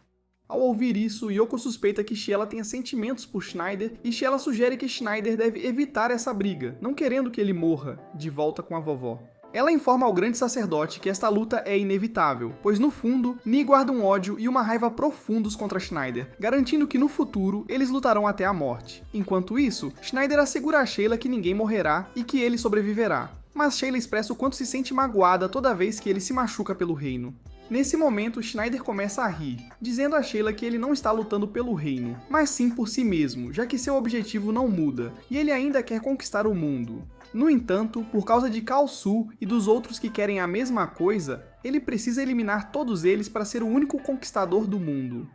Speaker 1: Ao ouvir isso, Yoko suspeita que Sheila tenha sentimentos por Schneider e Sheila sugere que Schneider deve evitar essa briga, não querendo que ele morra, de volta com a vovó. Ela informa ao grande sacerdote que esta luta é inevitável, pois no fundo, Ni guarda um ódio e uma raiva profundos contra Schneider, garantindo que no futuro eles lutarão até a morte. Enquanto isso, Schneider assegura a Sheila que ninguém morrerá e que ele sobreviverá. Mas Sheila expressa o quanto se sente magoada toda vez que ele se machuca pelo reino. Nesse momento, Schneider começa a rir, dizendo a Sheila que ele não está lutando pelo reino, mas sim por si mesmo, já que seu objetivo não muda, e ele ainda quer conquistar o mundo. No entanto, por causa de Kal-Su e dos outros que querem a mesma coisa, ele precisa eliminar todos eles para ser o único conquistador do mundo.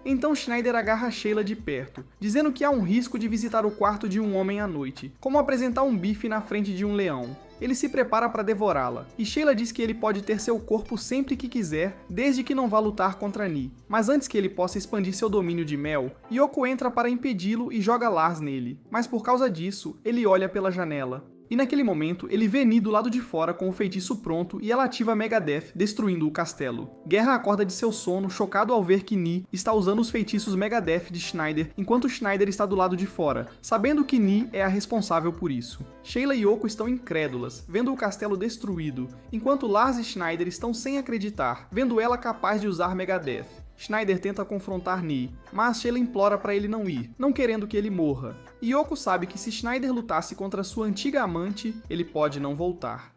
Speaker 1: Então Schneider agarra Sheila de perto, dizendo que há um risco de visitar o quarto de um homem à noite, como apresentar um bife na frente de um leão. Ele se prepara para devorá-la, e Sheila diz que ele pode ter seu corpo sempre que quiser, desde que não vá lutar contra Ni. Mas antes que ele possa expandir seu domínio de mel, Yoko entra para impedi-lo e joga Lars nele, mas por causa disso, ele olha pela janela. E naquele momento, ele vê Ni do lado de fora com o feitiço pronto e ela ativa Megadeth, destruindo o castelo. Guerra acorda de seu sono, chocado ao ver que Ni está usando os feitiços Megadeth de Schneider, enquanto Schneider está do lado de fora, sabendo que Ni é a responsável por isso. Sheila e Yoko estão incrédulas, vendo o castelo destruído, enquanto Lars e Schneider estão sem acreditar, vendo ela capaz de usar Megadeth. Schneider tenta confrontar Ni, mas Sheila implora para ele não ir, não querendo que ele morra. Yoko sabe que se Schneider lutasse contra sua antiga amante, ele pode não voltar.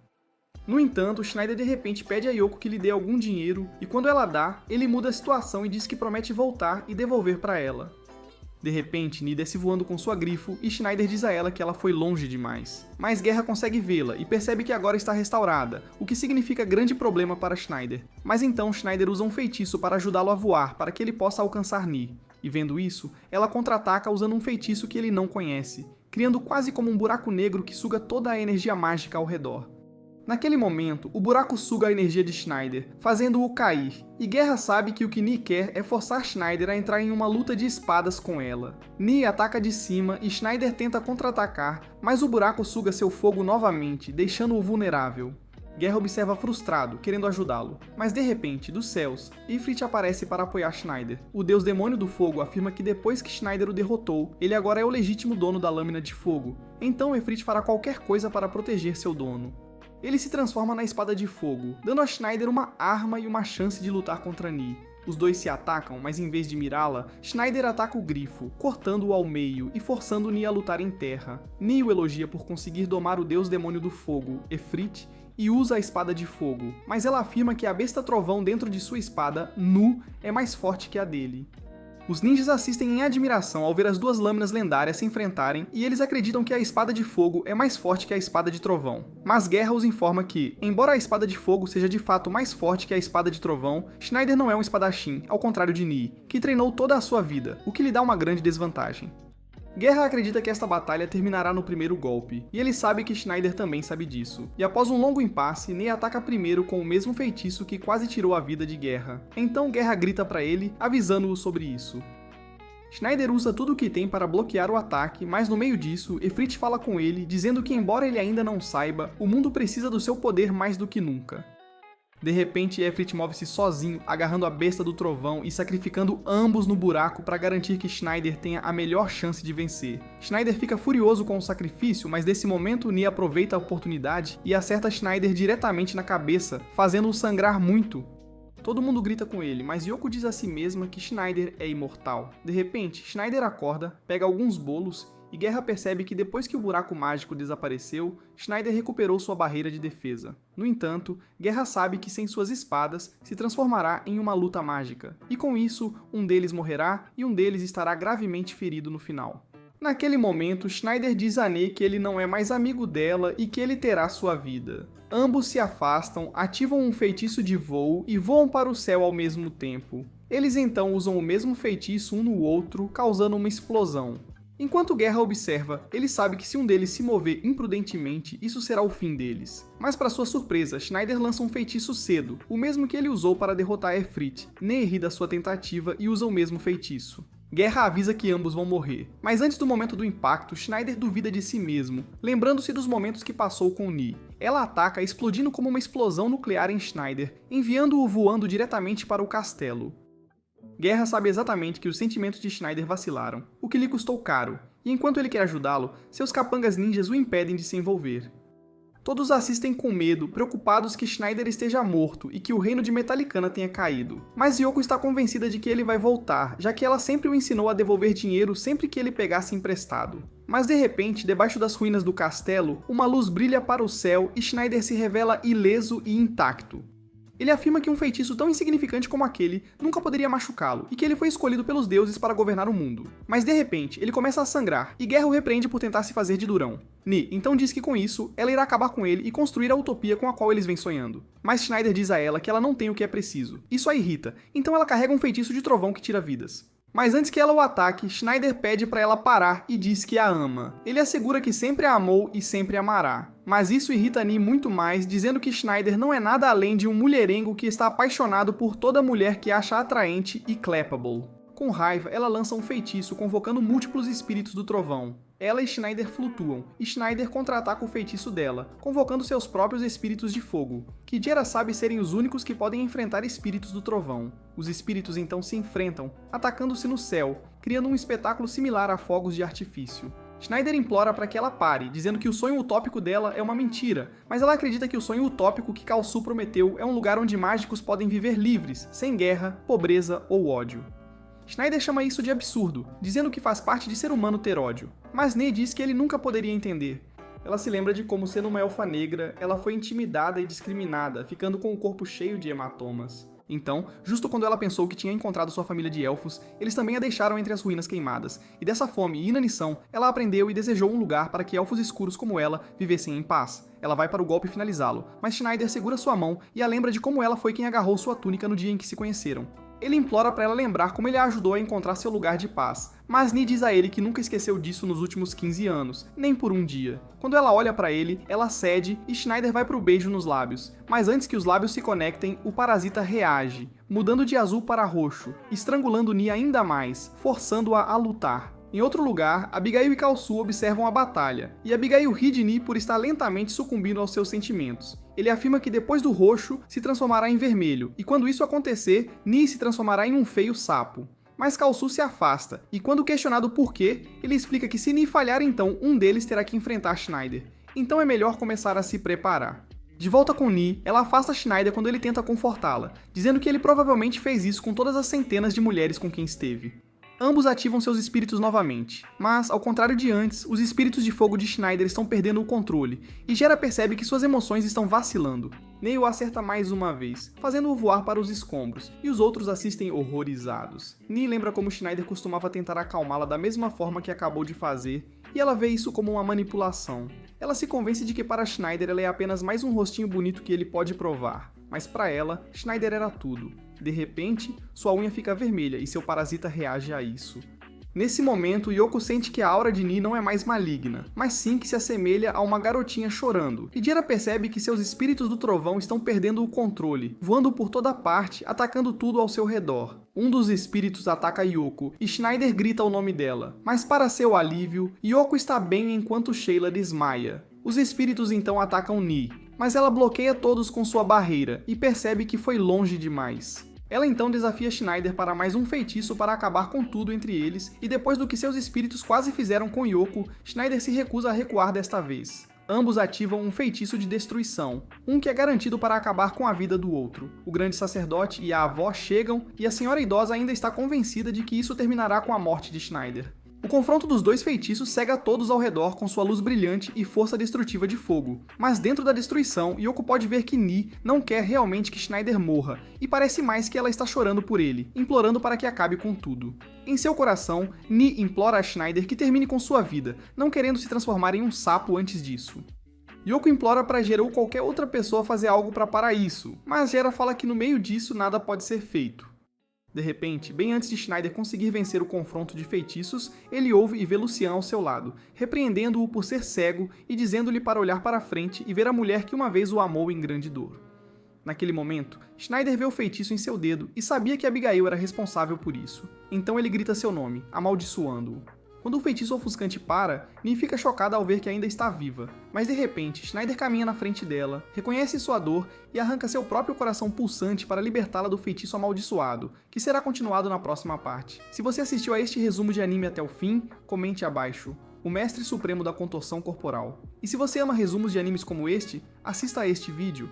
Speaker 1: No entanto, Schneider de repente pede a Yoko que lhe dê algum dinheiro, e quando ela dá, ele muda a situação e diz que promete voltar e devolver para ela. De repente, Ni desce voando com sua grifo e Schneider diz a ela que ela foi longe demais. Mas Guerra consegue vê-la e percebe que agora está restaurada, o que significa grande problema para Schneider. Mas então Schneider usa um feitiço para ajudá-lo a voar, para que ele possa alcançar Ni. E vendo isso, ela contra-ataca usando um feitiço que ele não conhece, criando quase como um buraco negro que suga toda a energia mágica ao redor. Naquele momento, o buraco suga a energia de Schneider, fazendo-o cair, e Guerra sabe que o que Ni quer é forçar Schneider a entrar em uma luta de espadas com ela. Ni ataca de cima e Schneider tenta contra-atacar, mas o buraco suga seu fogo novamente, deixando-o vulnerável. Guerra observa frustrado, querendo ajudá-lo, mas de repente, dos céus, Ifrit aparece para apoiar Schneider. O deus demônio do fogo afirma que depois que Schneider o derrotou, ele agora é o legítimo dono da lâmina de fogo, então Ifrit fará qualquer coisa para proteger seu dono. Ele se transforma na espada de fogo, dando a Schneider uma arma e uma chance de lutar contra Ni. Os dois se atacam, mas em vez de mirá-la, Schneider ataca o grifo, cortando-o ao meio e forçando Ni a lutar em terra. Ni o elogia por conseguir domar o deus demônio do fogo, Ifrit, e usa a espada de fogo, mas ela afirma que a besta trovão dentro de sua espada, Nu, é mais forte que a dele. Os ninjas assistem em admiração ao ver as duas lâminas lendárias se enfrentarem e eles acreditam que a espada de fogo é mais forte que a espada de trovão. Mas Guerra os informa que, embora a espada de fogo seja de fato mais forte que a espada de trovão, Schneider não é um espadachim, ao contrário de Ni, que treinou toda a sua vida, o que lhe dá uma grande desvantagem. Guerra acredita que esta batalha terminará no primeiro golpe, e ele sabe que Schneider também sabe disso. E após um longo impasse, Ni ataca primeiro com o mesmo feitiço que quase tirou a vida de Guerra. Então Guerra grita para ele, avisando-o sobre isso. Schneider usa tudo o que tem para bloquear o ataque, mas no meio disso, Ifrit fala com ele, dizendo que embora ele ainda não saiba, o mundo precisa do seu poder mais do que nunca. De repente, Ifrit move-se sozinho, agarrando a besta do trovão e sacrificando ambos no buraco para garantir que Schneider tenha a melhor chance de vencer. Schneider fica furioso com o sacrifício, mas nesse momento Ni aproveita a oportunidade e acerta Schneider diretamente na cabeça, fazendo-o sangrar muito. Todo mundo grita com ele, mas Yoko diz a si mesma que Schneider é imortal. De repente, Schneider acorda, pega alguns bolos e Guerra percebe que depois que o buraco mágico desapareceu, Schneider recuperou sua barreira de defesa. No entanto, Guerra sabe que sem suas espadas se transformará em uma luta mágica, e com isso, um deles morrerá e um deles estará gravemente ferido no final. Naquele momento, Schneider diz a Ni que ele não é mais amigo dela e que ele terá sua vida. Ambos se afastam, ativam um feitiço de voo e voam para o céu ao mesmo tempo. Eles então usam o mesmo feitiço um no outro, causando uma explosão. Enquanto Guerra observa, ele sabe que se um deles se mover imprudentemente, isso será o fim deles. Mas para sua surpresa, Schneider lança um feitiço cedo, o mesmo que ele usou para derrotar Efrit. Ney ri da sua tentativa e usa o mesmo feitiço. Guerra avisa que ambos vão morrer, mas antes do momento do impacto, Schneider duvida de si mesmo, lembrando-se dos momentos que passou com Ni. Ela ataca explodindo como uma explosão nuclear em Schneider, enviando-o voando diretamente para o castelo. Guerra sabe exatamente que os sentimentos de Schneider vacilaram, o que lhe custou caro, e enquanto ele quer ajudá-lo, seus capangas ninjas o impedem de se envolver. Todos assistem com medo, preocupados que Schneider esteja morto e que o reino de Metallicana tenha caído. Mas Yoko está convencida de que ele vai voltar, já que ela sempre o ensinou a devolver dinheiro sempre que ele pegasse emprestado. Mas de repente, debaixo das ruínas do castelo, uma luz brilha para o céu e Schneider se revela ileso e intacto. Ele afirma que um feitiço tão insignificante como aquele nunca poderia machucá-lo, e que ele foi escolhido pelos deuses para governar o mundo. Mas de repente, ele começa a sangrar, e Guerra o repreende por tentar se fazer de durão. Ni então diz que com isso, ela irá acabar com ele e construir a utopia com a qual eles vêm sonhando. Mas Schneider diz a ela que ela não tem o que é preciso. Isso a irrita, então ela carrega um feitiço de trovão que tira vidas. Mas antes que ela o ataque, Schneider pede para ela parar e diz que a ama. Ele assegura que sempre a amou e sempre amará. Mas isso irrita Ni muito mais, dizendo que Schneider não é nada além de um mulherengo que está apaixonado por toda mulher que acha atraente e clappable. Com raiva, ela lança um feitiço convocando múltiplos espíritos do trovão. Ela e Schneider flutuam, e Schneider contra-ataca o feitiço dela, convocando seus próprios espíritos de fogo, que Jera sabe serem os únicos que podem enfrentar espíritos do trovão. Os espíritos então se enfrentam, atacando-se no céu, criando um espetáculo similar a fogos de artifício. Schneider implora para que ela pare, dizendo que o sonho utópico dela é uma mentira, mas ela acredita que o sonho utópico que Kalsu prometeu é um lugar onde mágicos podem viver livres, sem guerra, pobreza ou ódio. Schneider chama isso de absurdo, dizendo que faz parte de ser humano ter ódio. Mas Ney diz que ele nunca poderia entender. Ela se lembra de como, sendo uma elfa negra, ela foi intimidada e discriminada, ficando com o corpo cheio de hematomas. Então, justo quando ela pensou que tinha encontrado sua família de elfos, eles também a deixaram entre as ruínas queimadas, e dessa fome e inanição, ela aprendeu e desejou um lugar para que elfos escuros como ela vivessem em paz. Ela vai para o golpe finalizá-lo, mas Schneider segura sua mão e a lembra de como ela foi quem agarrou sua túnica no dia em que se conheceram. Ele implora para ela lembrar como ele a ajudou a encontrar seu lugar de paz, mas Ni diz a ele que nunca esqueceu disso nos últimos 15 anos, nem por um dia. Quando ela olha para ele, ela cede e Schneider vai pro beijo nos lábios. Mas antes que os lábios se conectem, o parasita reage, mudando de azul para roxo, estrangulando Ni ainda mais, forçando-a a lutar. Em outro lugar, Abigail e Kalsu observam a batalha, e Abigail ri de Ni por estar lentamente sucumbindo aos seus sentimentos. Ele afirma que depois do roxo, se transformará em vermelho, e quando isso acontecer, Ni se transformará em um feio sapo. Mas Kalsu se afasta, e quando questionado por quê, ele explica que se Ni falhar então, um deles terá que enfrentar Schneider. Então é melhor começar a se preparar. De volta com Ni, ela afasta Schneider quando ele tenta confortá-la, dizendo que ele provavelmente fez isso com todas as centenas de mulheres com quem esteve. Ambos ativam seus espíritos novamente, mas, ao contrário de antes, os espíritos de fogo de Schneider estão perdendo o controle, e Jera percebe que suas emoções estão vacilando. Ney o acerta mais uma vez, fazendo-o voar para os escombros, e os outros assistem horrorizados. Ni lembra como Schneider costumava tentar acalmá-la da mesma forma que acabou de fazer, e ela vê isso como uma manipulação. Ela se convence de que para Schneider ela é apenas mais um rostinho bonito que ele pode provar, mas para ela, Schneider era tudo. De repente, sua unha fica vermelha e seu parasita reage a isso. Nesse momento, Yoko sente que a aura de Ni não é mais maligna, mas sim que se assemelha a uma garotinha chorando, e Jera percebe que seus espíritos do trovão estão perdendo o controle, voando por toda parte, atacando tudo ao seu redor. Um dos espíritos ataca Yoko, e Schneider grita o nome dela, mas para seu alívio, Yoko está bem enquanto Sheila desmaia. Os espíritos então atacam Ni, mas ela bloqueia todos com sua barreira, e percebe que foi longe demais. Ela então desafia Schneider para mais um feitiço para acabar com tudo entre eles, e depois do que seus espíritos quase fizeram com Yoko, Schneider se recusa a recuar desta vez. Ambos ativam um feitiço de destruição, um que é garantido para acabar com a vida do outro. O grande sacerdote e a avó chegam, e a senhora idosa ainda está convencida de que isso terminará com a morte de Schneider. O confronto dos dois feitiços cega todos ao redor com sua luz brilhante e força destrutiva de fogo, mas dentro da destruição, Yoko pode ver que Ni não quer realmente que Schneider morra, e parece mais que ela está chorando por ele, implorando para que acabe com tudo. Em seu coração, Ni implora a Schneider que termine com sua vida, não querendo se transformar em um sapo antes disso. Yoko implora para Jera ou qualquer outra pessoa fazer algo para parar isso, mas Jera fala que no meio disso nada pode ser feito. De repente, bem antes de Schneider conseguir vencer o confronto de feitiços, ele ouve e vê Lucian ao seu lado, repreendendo-o por ser cego e dizendo-lhe para olhar para frente e ver a mulher que uma vez o amou em grande dor. Naquele momento, Schneider vê o feitiço em seu dedo e sabia que Abigail era responsável por isso. Então ele grita seu nome, amaldiçoando-o. Quando o feitiço ofuscante para, Nin fica chocada ao ver que ainda está viva, mas de repente, Schneider caminha na frente dela, reconhece sua dor e arranca seu próprio coração pulsante para libertá-la do feitiço amaldiçoado, que será continuado na próxima parte. Se você assistiu a este resumo de anime até o fim, comente abaixo. O mestre supremo da contorção corporal. E se você ama resumos de animes como este, assista a este vídeo.